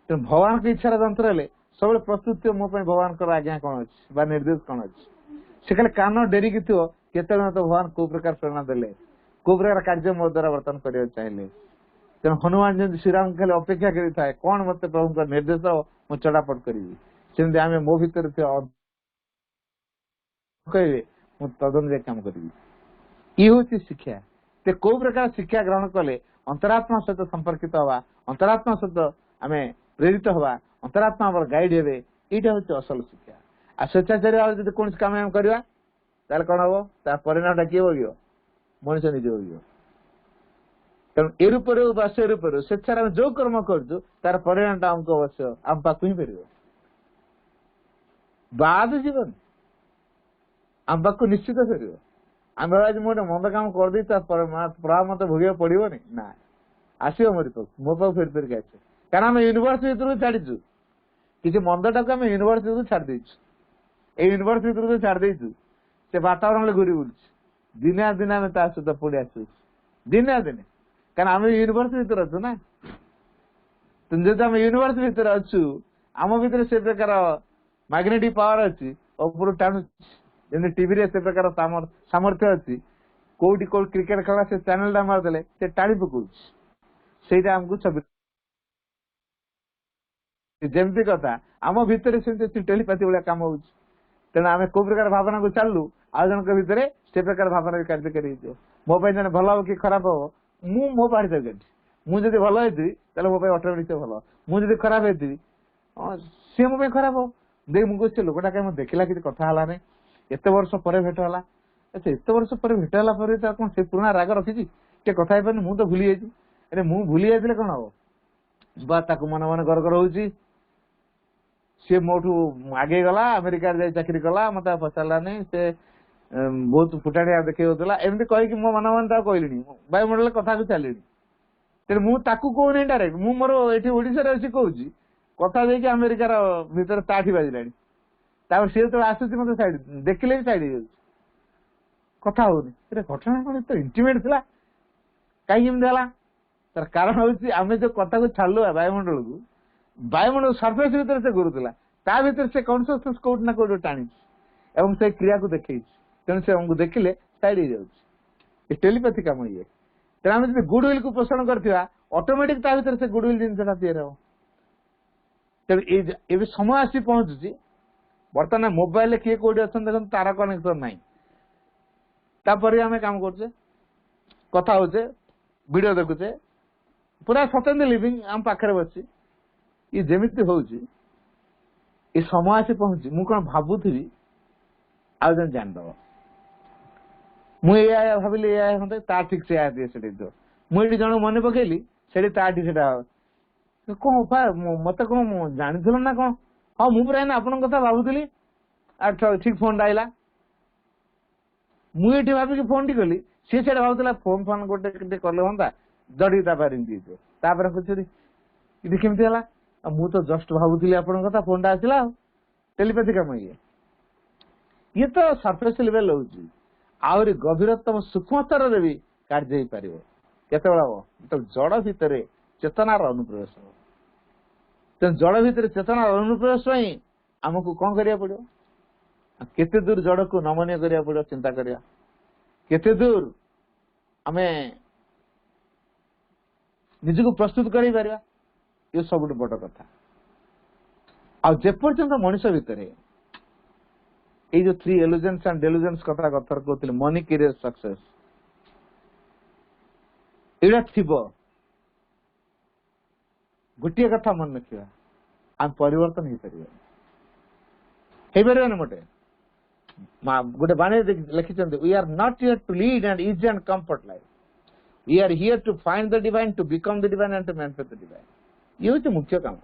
ତେଣୁ ଭଗବାନଙ୍କ ଇଚ୍ଛାର ଯନ୍ତ୍ର ହେଲେ ସବୁବେଳେ ପ୍ରସ୍ତୁତ ଥିବ, ମୋ ପାଇଁ ଭଗବାନଙ୍କର ଆଜ୍ଞା କଣ ଅଛି ବା ନିର୍ଦ୍ଦେଶ କଣ ଅଛି। ସେ ଖାଲି କାନ ଡେରିକି ଥିବ କେତେବେଳେ ତ ଭଗବାନ କୋଉ ପ୍ରକାର ପ୍ରେରଣା ଦେଲେ, କୋଉ ପ୍ରକାର କାର୍ଯ୍ୟ ମୋ ଦ୍ୱାରା ବର୍ତ୍ତମାନ କରିବାକୁ ଚାହିଁଲେ। ତେଣୁ ହନୁମାନ ଯେମିତି ଶ୍ରୀରାମ ଖାଲି ଅପେକ୍ଷା କରିଥାଏ, କଣ ମତେ ପ୍ରଭୁଙ୍କ ନିର୍ଦ୍ଦେଶ ମୁଁ ଚଟାପଟ କରିବି, ସେମିତି ଆମେ ମୋ ଭିତରେ ଥିବା କହିବେ ମୁଁ ତଦନୁଯାୟୀ କାମ କରିବି। ଇଏ ହଉଛି ଶିକ୍ଷା। ସେ କୋଉ ପ୍ରକାର ଶିକ୍ଷା ଗ୍ରହଣ କଲେ ଅନ୍ତରାତ୍ମା ସହିତ ସମ୍ପର୍କିତ ହବା, ଅନ୍ତରାତ୍ମା ସହିତ ଆମେ ପ୍ରେରିତ ହବା, ଅନ୍ତରାତ୍ମା ଆମର ଗାଇଡ ହେବେ, ଏଇଟା ହଉଛି ଅସଲ ଶିକ୍ଷା। ଆଉ ସ୍ୱେଚ୍ଛାଚାରୀ ଭାବରେ ଯଦି କୌଣସି କାମ ଆମେ କରିବା ତାହେଲେ କଣ ହବ, ତା ପରିଣାମଟା କିଏ ଭୋଗିବ? ମଣିଷ ନିଜେ ଭୋଗିବ। ତେଣୁ ଏ ରୂପରେ ବା ସେ ରୂପରେ ସ୍ୱେଚ୍ଛାରେ ଆମେ ଯୋଉ କର୍ମ କରୁଛୁ ତାର ପରିଣାମଟା ଆମକୁ ଅବଶ୍ୟ ଆମ ପାଖକୁ ହିଁ ଫେରିବ, ବାଦ ଯିବନି, ଆମ ପାଖକୁ ନିଶ୍ଚିତ ଫେରିବ। ଆମେ ଭାବୁଛୁ ମୁଁ ଗୋଟେ ମନ୍ଦ କାମ କରିଦେଇ ତା ପ୍ରଭାବ ମତେ ଭୋଗିବାକୁ ପଡିବନି, ନା, ଆସିବ ମୋ ପାଖକୁ ଫେରି ଫେରିକି ଆସିବ। କାରଣ ଆମେ ୟୁନିଭର୍ସ ଭିତରକୁ ଛାଡିଛୁ, କିଛି ମନ୍ଦଟାକୁ ଆମେ ୟୁନିଭର୍ସ ଭିତରକୁ ଛାଡି ଦେଇଛୁ। ଏଇ ୟୁନିଭର୍ସ ଭିତରକୁ ଛାଡି ଦେଇଛୁ, ସେ ବାତାବରଣରେ ଘୁରି ବୁଲୁଛି, ଦିନେ ନା ଦିନେ ଆମେ ତା ସହିତ ପୁଣି ଆସୁଛୁ, ଦିନେ ନା ଦିନେ। କାରଣ ଆମେ ୟୁନିଭର୍ସ ଭିତରେ ଅଛୁ ନା। ଯଦି ଆମେ ୟୁନିଭର୍ସ ଭିତରେ ଅଛୁ, ଆମ ଭିତରେ ସେ ପ୍ରକାର ମ୍ୟାଗ୍ନେଟିକ ପାୱାର ଅଛି, ଉପରୁ ଟାଣୁଛି। ଯେମିତି ଟିଭିରେ ସେ ପ୍ରକାର ସାମର୍ଥ୍ୟ ଅଛି, କୋଉଠି କ୍ରିକେଟ ଖେଳ ସେ ଚ୍ୟାନେଲ ଟା ମାରିଦେଲେ ସେ ଟାଣି ପକଉଛି। ସେଇଟା ଆମକୁ ଯେମିତି କଥା ଆମ ଭିତରେ ସେମିତି ଟେଲିପାଥି ଭଳିଆ କାମ ହଉଛି। ତେଣୁ ଆମେ କୋଉ ପ୍ରକାର ଭାବନାକୁ ଚାଲିଲୁ, ଆଉ ଜଣଙ୍କ ଭିତରେ ସେ ପ୍ରକାର ଭାବନା ବି କାର୍ଯ୍ୟକାରୀ ହେଇଯିବ। ମୋ ପାଇଁ ଜଣେ ଭଲ ହବ କି ଖରାପ ହବ, ମୁଁ ମୋ ପାଖରେ ଚାଲିଛି। ମୁଁ ଯଦି ଭଲ ହେଇଥିବି ତାହେଲେ ମୋ ପାଇଁ ଅଟୋମେଟିକ ଭଲ, ମୁଁ ଯଦି ଖରାପ ହେଇଥିବି ସିଏ ମୋ ପାଇଁ ଖରାପ ହବ। ଦେଇ ମୁଁ କହୁଛି ଲୋକଟା କାହିଁ ମୁଁ ଦେଖିଲା କିଛି କଥା ହେଲାନି, ଏତେ ବର୍ଷ ପରେ ଭେଟ ହେଲା। ଆଚ୍ଛା, ଏତେ ବର୍ଷ ପରେ ଭେଟ ହେଲା ପରେ ତା କଣ ସେ ପୁରୁଣା ରାଗ ରଖିଛି, ଟିକେ କଥା ହେଇପାରୁନି, ମୁଁ ତ ଭୁଲି ଯାଇଛି। ଆରେ ମୁଁ ଭୁଲି ଯାଇଥିଲେ କଣ ହବ, ବା ତାକୁ ମନେ ମନେ ଗର୍ବ ହଉଛି। ସିଏ ମୋଠୁ ଆଗେଇ ଗଲା, ଆମେରିକାରେ ଯାଇ ଚାକିରି କଲା, ମତେ ଆଉ ପଚାରିଲାନି, ସେ ବହୁତ ଫୁଟାଣିଆ ଦେଖେଇଉଥିଲା, ଏମିତି କହିକି ମୋ ମନେ ମନେ ତାକୁ କହିଲିଣି, ବାୟୁମଣ୍ଡଳରେ କଥାକୁ ଚାଲିଣି। ତେଣୁ ମୁଁ ତାକୁ କହୁନି ଡାଇରେକ୍ଟ, ମୁଁ ମୋର ଏଠି ଓଡିଶାରେ ଅଛି କହୁଛି, କଥା ଦେଇକି ଆମେରିକାର ଭିତରେ ତାଠି ବାଜିଲାଣି। ତାପରେ ସିଏ ଯେତେବେଳେ ଆସୁଛି ମତେ ସାଇଡ ଦେଖିଲେ ବି ସାଇଡ ହେଇଯାଉଛି, କଥା ହଉନି। ଘଟଣା କଣ ଏତେ ଇଣ୍ଟିମେଟ ଥିଲା, କାହିଁକି ଏମିତି ହେଲା? ତାର କାରଣ ହଉଛି ଆମେ ଯୋଉ କଥାକୁ ଛାଡିଲୁ ବାୟୁମଣ୍ଡଳକୁ, ବାୟୁମଣ୍ଡଳ ସର୍ଫେସ ଭିତରେ ସେ ଘୁରୁଥିଲା, ତା ଭିତରେ ସେ କନସିୟସନେସ କୋଉଠି ନା କୋଉଠି ଟାଣିଛି ଏବଂ ସେ କ୍ରିୟାକୁ ଦେଖେଇଛି। ତେଣୁ ସେ ଆମକୁ ଦେଖିଲେ ସାଇଡ ହେଇଯାଉଛି। ଏ ଟେଲିପାଥି କାମ ଇଏ। ତେଣୁ ଆମେ ଯଦି ଗୁଡ ୱିଲ କୁ ପୋଷଣ କରିଥିବା, ଅଟୋମେଟିକ ତା ଭିତରେ ସେ ଗୁଡ ୱିଲ ଜିନିଷଟା ତିଆରି ହବ। ତେଣୁ ଏବେ ସମୟ ଆସି ପହଞ୍ଚୁଛି, ବର୍ତ୍ତମାନ ମୋବାଇଲରେ କିଏ କୋଉଠି ଅଛନ୍ତି ଦେଖନ୍ତୁ, ତାର କନେକ୍ସନ ନାହିଁ, ତାପରେ ଆମେ କାମ କରୁଛେ, କଥା ହଉଛେ, ଭିଡିଓ ଦେଖୁଛେ, ପୁରା ସତେଜ ଲିଭିଂ ଆମ ପାଖରେ ବସି। ଇଏ ଯେମିତି ହଉଛି, ଏ ସମୟ ଆସି ପହଞ୍ଚୁଛି, ମୁଁ କଣ ଭାବୁଥିବି ଆଉ ଜଣେ ଜାଣିଦବ, ମୁଁ ଏଇଆ ଭାବିଲି ଏଇଆ ହୁଅନ୍ତା, ତା ଠିକ ସେ ଦିଏ ସେଠି ଦିଅ, ମୁଁ ଏଠି ଜଣକୁ ମନେ ପକେଇଲି, ସେଠି ତାଠି ସେଟା କଣ ମତେ କଣ ଜାଣିଥିଲ ନା କଣ? ହଁ ମୁଁ ପୁରା ଆପଣଙ୍କ କଥା ଭାବୁଥିଲି, ଠିକ ଫୋନଟା ଆଇଲା, ମୁଁ ଏଠି ଭାବିକି ଫୋନ ଟି କଲି, ସିଏ ସେଟା ଭାବୁଥିଲା ଫୋନ ଗୋଟେ କଲେ ହୁଅନ୍ତା, ଜଡିକି ତା ପାଖରେ ଏମିତି ହେଇଯିବ। ତାପରେ ପଚାରି ଏଠି କେମିତି ହେଲା, ମୁଁ ତ ଜଷ୍ଟ ଭାବୁଥିଲି ଆପଣଙ୍କ କଥା, ଫୋନଟା ଆସିଲା। ଆଉ ଟେଲିପାଥି କାମ ଇଏ ତ ସରଫେସ ଲେଭେଲ ହଉଛି, ଆହୁରି ଗଭୀରତମ ସୂକ୍ଷ୍ମ ସ୍ତରରେ ବି କାର୍ଯ୍ୟ ହେଇପାରିବ। କେତେବେଳେ ହବ? ଯେତେବେଳେ ଜଡ ଭିତରେ ଚେତନାର ଅନୁପ୍ରବେଶ ହବ। ତେଣୁ ଜଡ ଭିତରେ ଚେତନାର ଅନୁପ୍ରବେଶ ପାଇଁ ଆମକୁ କଣ କରିବାକୁ ପଡିବ? କେତେ ଦୂର ଜଡକୁ ନମନୀୟ କରିବାକୁ ପଡିବ ଚିନ୍ତା କରିବା, କେତେ ଦୂର ଆମେ ନିଜକୁ ପ୍ରସ୍ତୁତ କରିପାରିବା, ଏ ସବୁଠୁ ବଡ କଥା। ଆଉ ଯେପର୍ଯ୍ୟନ୍ତ ମଣିଷ ଭିତରେ ଏଇ ଯୋଉ 3 illusions and delusions କଥା କହୁଥିଲେ, ମନି କ୍ୟାରିୟର ସକ୍ସେସ, ଏଇଟା ଥିବ, ଗୋଟିଏ କଥା ମନେ ରଖିବା, ଆମେ ପରିବର୍ତ୍ତନ ହେଇପାରିବନି। ଗୋଟେ ବାଣୀରେ ଲେଖିଛନ୍ତି, we are not here to lead an easy and comfort life, we are here to find the divine, to become the divine and to manifest the divine। ଇଏ ହଉଛି ମୁଖ୍ୟ କାମ।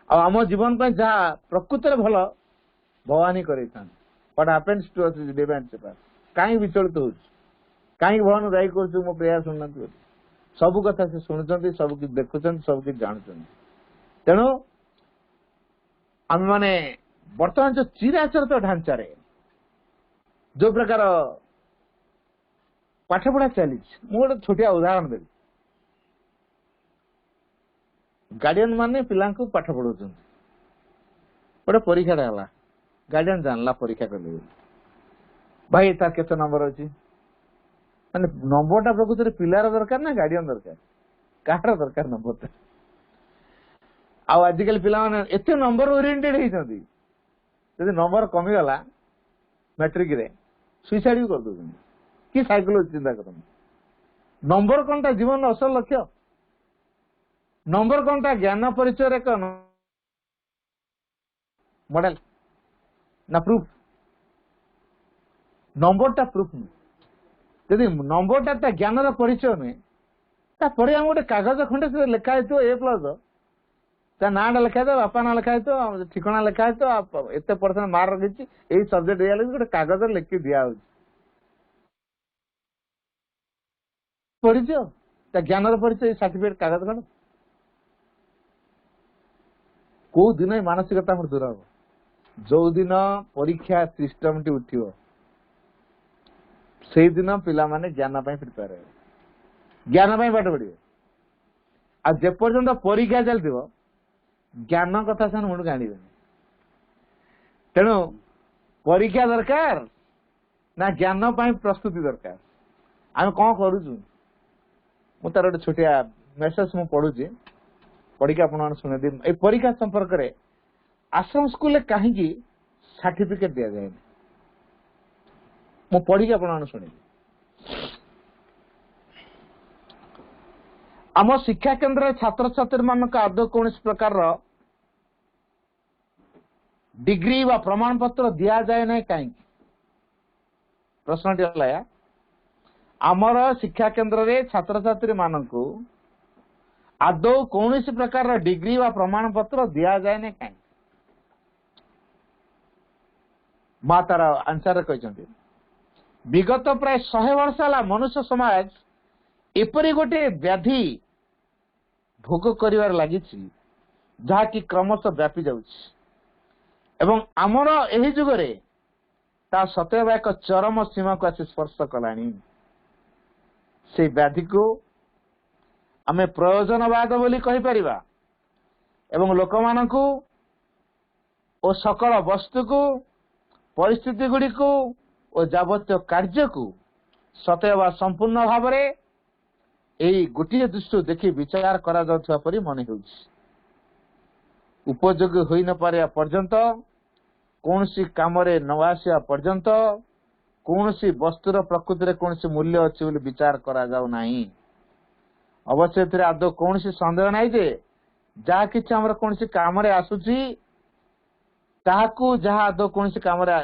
ଆଉ ଆମ ଜୀବନ ପାଇଁ ଯାହା ପ୍ରକୃତରେ ଭଲ ଭଗବାନ ହିଁ କରେଇଥାନ୍ତି। What happens to us is divine separation। କାହିଁ ବିଚଳିତ ହଉଛି? कहीं भवन दायी कर मो प्रेयर शुणुना सब कथा से शुणुंट सब कि देखुं सब कि जानते तेणु आम मैंने बर्तमान जो चिराचरित ढांचार जो प्रकार पाठ पढ़ा चली गोटे छोटिया उदाहरण देवी गार्डियन माने पिला पाठ पढ़ाऊँ गोटे परीक्षा है गार्डियन जानला परीक्षा कले भाई तार केते नंबर अच्छी माने नंबरटा प्रकृति पिलार दरकार ना गार्डियन दरकार कहार दरकार नंबरटा आजिकल पिला एत नंबर ओरिएंटेड होती जब नंबर कमीगला मैट्रिक रे सुइसाइड भी कर दो कि साइकोलॉजी चिंता कर नंबर कौनटा जीवन असल लक्ष्य नंबर कौनटा ज्ञान परिचय एक मॉडल ना प्रूफ नंबरटा प्रूफ नुह यदि नंबरटा ज्ञान परिचय नुहे तापर आम गोटे कागज खंडे से लिखाई ए प्लस ता नाटा लिखाई बापा ना लिखाई ठिकना लिखाई एत परसेंट मार्क रखी यही सब्जेक्ट दिया गोटे कागज लिखि दिया परिचय ज्ञान परिचय सर्टिफिकेट कागज खंड कौ दिन मानसिकता दूर हम जो दिन परीक्षा सिस्टम टी उठियो से दिन पिला माने ज्ञान प्रिपेयर हे ज्ञान पाठ पढ़े आ जेपर्यंत परीक्षा चलती ज्ञान कथा से मुंड गाड़े तेणु परीक्षा दरकार ना ज्ञान प्रस्तुति दरकार आम कौन करुचु मु तार गोटे छोटिया मेसेज मु पढ़ुची पढ़ी आप शुणे दी ए परीक्षा संपर्क में आश्रम स्कूल कहीं सर्टिफिकेट दि जाए मु पढ़ी आप शुणे आम शिक्षा केन्द्र छात्र छात्री मान आदौ कौन प्रकार डिग्री व प्रमाण पत्र दि जाए ना कहीं प्रश्न है आमर शिक्षा केन्द्र रे छात्र छात्री मान आदौ कौन प्रकार डिग्री व प्रमाण पत्र दि जाए ना कहीं माँ तार आंसर कहते विगत प्राय 100 वर्ष है मनुष्य समाज एपरी गोटे व्याधि भोग कर लगी जहाँकि क्रमशः व्यापी जाउछि आमर एही जुगरे ता सतैव एक चरम सीमा को आसी स्पर्श कलानी से व्याधि को आमे प्रयोजनवाद बोली कहि परिबा एवं लोक मानकु ओ सकल वस्तु को परिस्थिति गुड़ी को ओ जावत्य कार्य को सतैव संपूर्ण भाव में यही गोटे दृष्टि देखि विचार करा जाउथबा परि मन हेउछि उपयोगी होई न पारे पर्यंत कौन सी काम रे न आसिया पर्यंत कौन सी वस्तुर प्रकृति रे कौन सी मूल्य अच्छी बोली विचार करा जाउ नाही अवश्य एथिरे आदौ कौन सी संदेह नाही जे जहा किछि हमर कौन सी काम रे आसुछि ताहाकू जहा आदौ कौन सी काम रे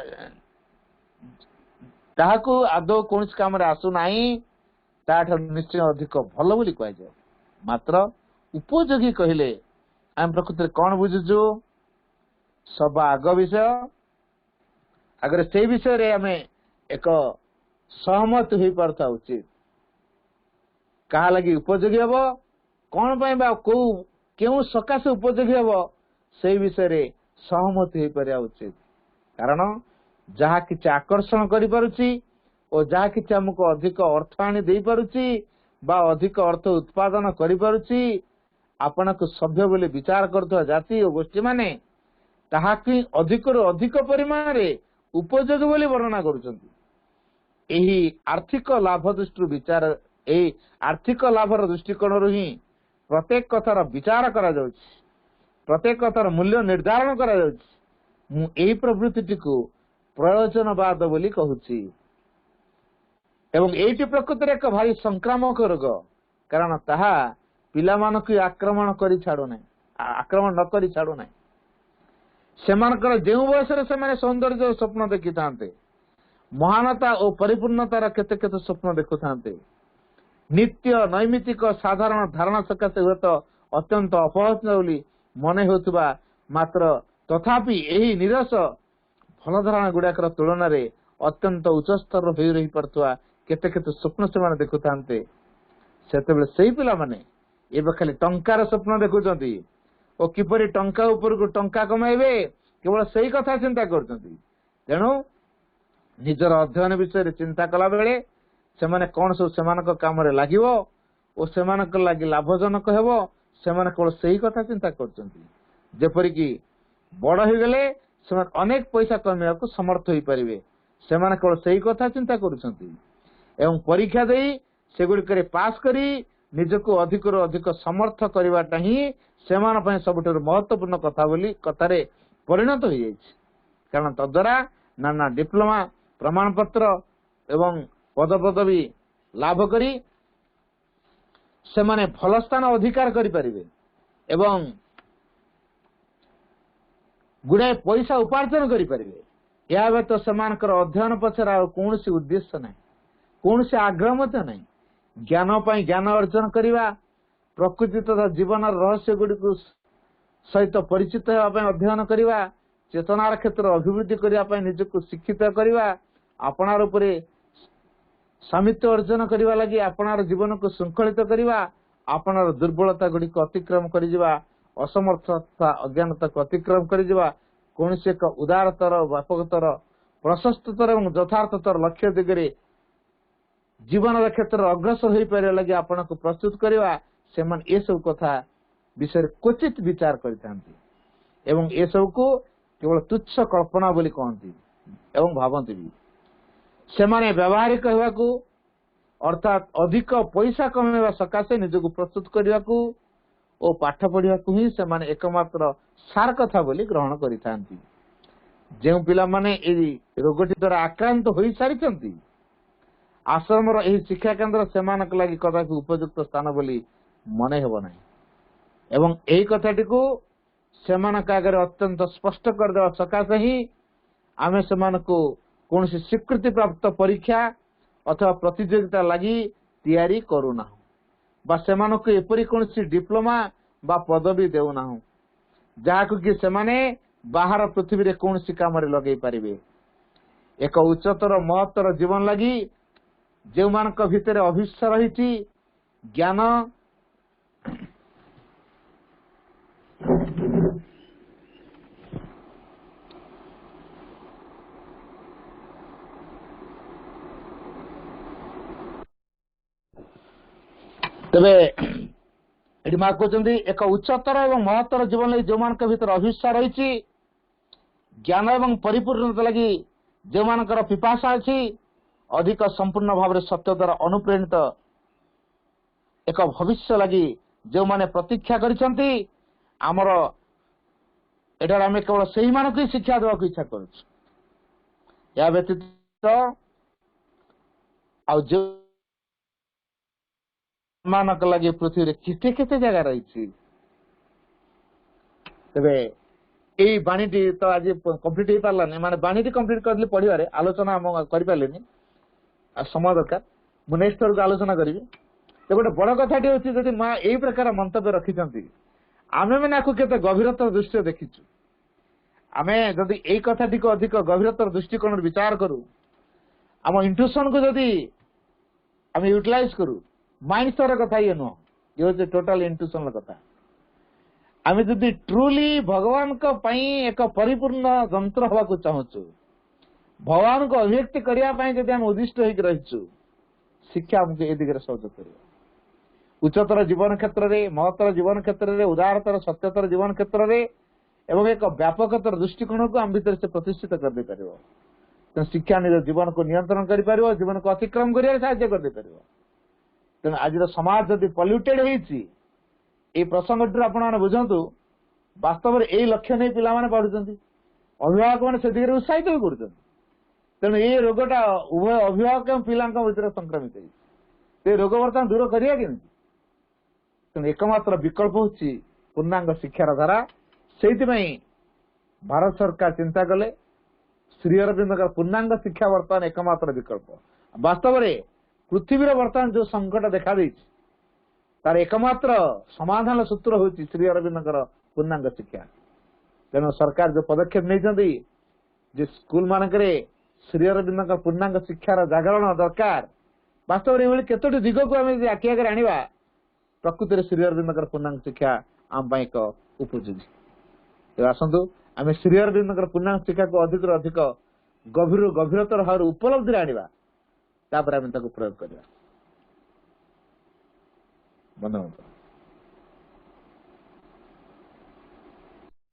ताहाकू आदौ कौन सी काम रे आसु नाही ताठ निश्चय अधिक भल बोली कह जाए मात्र उपयोगी कहले आम प्रकृति कौन बुझुचु सब आग विषय अगर से विषय रे आम एक सहमत हो पारता उचित कहा लगी उपयोगी हम कौन क्यों सकाशे उपयोगी हम से विषय रे सहमत हो पारिया उचित कारण जहा किछि आकर्षण करि पारुछि और जहा किछि हमको अधिक अर्थ आनी दे पारुछि बा अधिक अर्थ उत्पादन करि पारुछि आपण को सभ्य बोले विचार करथवा जाति और गोष्ठी माने ताहाकि अधिक रु अधिक परिमाण रे उपयोगी बोली वर्णना करुछंती एही आर्थिक लाभ दृष्टि विचार एही आर्थिक लाभर दृष्टिकोण रु ही प्रत्येक कथार विचार करा जाउछि प्रत्येक कथार मूल्य निर्धारण करा जाउछि मु एही प्रवृत्ति को प्रयोजनवाद बोली कहूछि एवं एटी प्रकृति एक भारी संक्रामक रोग कारण ताहा पिला मानक आक्रमण करी छाड़ू ना आक्रमण न करी छाड़ू ना सेमानकर जेउ बयस रे सेमाने सौंदर्य स्वप्न देखि थांते महानता और परिपूर्णतार केते केते स्वप्न देखु थांते नित्य नैमितिक साधारण धारणा सकाशे हुए तो अत्यंत अपहत बोली मन होतबा मात्र तथापि एही निरस भल धारणा गुड़ाकर तुलन में अत्यंत उच्च स्तर हो रही पड़ुआ केते केते स्वप्न से देखु थांते सेतेबेले सेही पिला माने एबे खाली टंकार स्वप्न देखुचंती ओ किपरि टंका ऊपर को टंका कमाइबे केवल सही कथा चिंता करचंती। तेणु निजर अध्ययन विषय चिंता कला बेले सेमाने कौन सब सेमानक काम रे लागिवो ओ सेमानक लागि लाभजनक हेबो सेमाने केवल सही कथा चिंता करचंती। जेपरि कि बड़ हो गले सेमान अनेक पैसा कमेया को समर्थ होई परिबे सेमाने केवल सही कथा चिंता करूचंती एवं परीक्षा देई सेगुडी पास करी निजको अधिक अधिक समर्थ करवाटा ही सेमान पय सबुठारु महत्वपूर्ण कथा बोली कथारे परिणत हो जाइछि। कारण तद्वारा नाना डिप्लोमा प्रमाण पत्र एवं पद पदवी लाभ करी सेमाने भल स्थान अधिकार करि परिबे एवं गुड़े पैसा उपार्जन करि परिबे। या व्यतीत सेमानकर अध्ययन पछर आ कोनोसी उद्देश्य नै कोनोसी आग्रह मत नै ज्ञान पाई ज्ञान अर्जन करिवा प्रकृति तथा जीवन रहस्य गुडी को सहित परिचित होगा अध्ययन करिवा चेतनार क्षेत्र अभिवृद्धि करने निजक शिक्षित करवा आपणार उपरे स्वामित्व अर्जन करने लगी आपणार जीवन को श्रृंखलित करवा आपणार दुर्बलता गुड़ी को अतिक्रम कर असमर्थता अज्ञानता को अतिक्रम कर कौन से एक उदारतर व्यापकतर प्रशस्ततर और यथार्थतर लक्ष्य दिगरे जीवन क्षेत्र अग्रसर हो पारे लगी आपण को प्रस्तुत करवा से ये सब कथा विषय क्वचित विचार करते एवं ये सब को केवल तुच्छ कल्पना बोली कहती एवं भावती भी से माने व्यावहारिक होगाकू अर्थात अधिक पैसा कमेवा सकाशे निजक प्रस्तुत करने को और पाठ पढ़ा ही से माने एकमात्र सार कथा बोली ग्रहण करिथांती। जो पिला माने एई रोगटी द्वारा आक्रांत हो सारी आश्रम शिक्षा केन्द्र सेमानक लागि कदापि उपयुक्त स्थान बोली मने हेब नाही एवं एही कथाटी को सेमानक आगे अत्यंत स्पष्ट करदेवा सकाशे ही आमे सेमानको कौन स्वीकृति प्राप्त परीक्षा अथवा प्रतियोगिता लगी तैयारी करूना बा सेमानको एपरी कौन डिप्लोमा बा पदवी देउना जहाकु कि सेमाने बाहर पृथ्वी रे कौन काम लगे पारिबे। एक उच्चतर महत्तर जीवन लगी जो मानक भितर अभिष्ट रही ज्ञान तेबे एटी मां कहते एक उच्चतर एवं महत्तर जीवन लगी जो मान भीतर अभिष्ठा रही ज्ञान एवं परिपूर्णता लगी जो मानकर पिपासा अच्छी अधिक संपूर्ण भाव सत्य द्वारा अनुप्रेरित एक भविष्य लगी जो माने प्रतीक्षा करिसंती आमर एटार आमे केवल सही मानक ही शिक्षा देवा को इच्छा करूछु। या व्यतीत आ जो मानक लगे पृथ्वी केते केते जगह रही तेरे यही बाणीटी तो आज कंप्लीट हो पारानी माने बाणीटी कंप्लीट कर पढ़िबारे आलोचना कर पारे समय दरकार मु नेक्स्ट थर को आलोचना करी तो गोटे बड़ कथाटी होची जदि मां यही प्रकार मंतव्य रखिचंती आमे मैंने आपको केते गभीरतर दृष्टि देखिचु आमे जदि यही कथाटी को अधिक गभीरतर दृष्टिकोण विचार करू आम इंट्यूशन को जदि आमे यूटिलाइज करू माइंड स्तर कथा ये नुह ये हूँ टोटाल इंट्यूशन कथा आम जदि ट्रुली भगवान को पई एक परिपूर्ण जंत्र हवा को चाहूचु भगवान को अभिव्यक्ति करने जदि आम उद्दिष्ट होकर रहीचु शिक्षा आमको ए दिगरे सहयोग कर उच्चतर जीवन क्षेत्र में महत्तर जीवन क्षेत्र में उदारतर सत्यतर जीवन क्षेत्र में एवं एक व्यापकतर दृष्टिकोण को आम भीतर से प्रतिष्ठित कर दे पारिबो। तो शिक्षा निज जीवन को नियंत्रण कर पारिबो जीवन को अतिक्रम करिया सहायता कर दे पारिबो। तेणु आज समाज जदि पल्यूटेड होती प्रसंग आपण बुझंतु वास्तव में यही लक्ष्य नहीं पिला माने पढ़ुचंती अभिभावक मैंने से दिगरे उत्साहित हो पड़ुचंती। तेणु ये रोगटा उभय अभिभावक एवं पिला भीतर संक्रमित है रोग बर्तमान दूर करिया कि तेणु एकमात्र विकल्प होची पूर्णांग शिक्षार धारा से भारत सरकार चिंता कले श्री अरविंद पूर्णांग शिक्षा बर्तमान एकमात्र विकल्प वास्तव में पृथ्वी बर्तमान जो संकट देखा तार एकमात्र समाधान सूत्र होची श्री अरविंद पूर्णांग शिक्षा। तेणु सरकार जो पदक्षेप नहीं स्कूल मानक श्री अरविंद पूर्णांग शिक्षार जागरण दरकार वास्तव में केतोटी दिग को आम आखि आगे आनिबा प्रकृति श्री अरविंद पूर्णांग शिक्षा आम एक उपयोगी। आसतु आम श्री अरविंद पूर्णांग शिक्षा को अधिक अधिक गभीर गभीरतर भाव उपलब्धि आनिबा तापर आम प्रयोग करवा। बंधु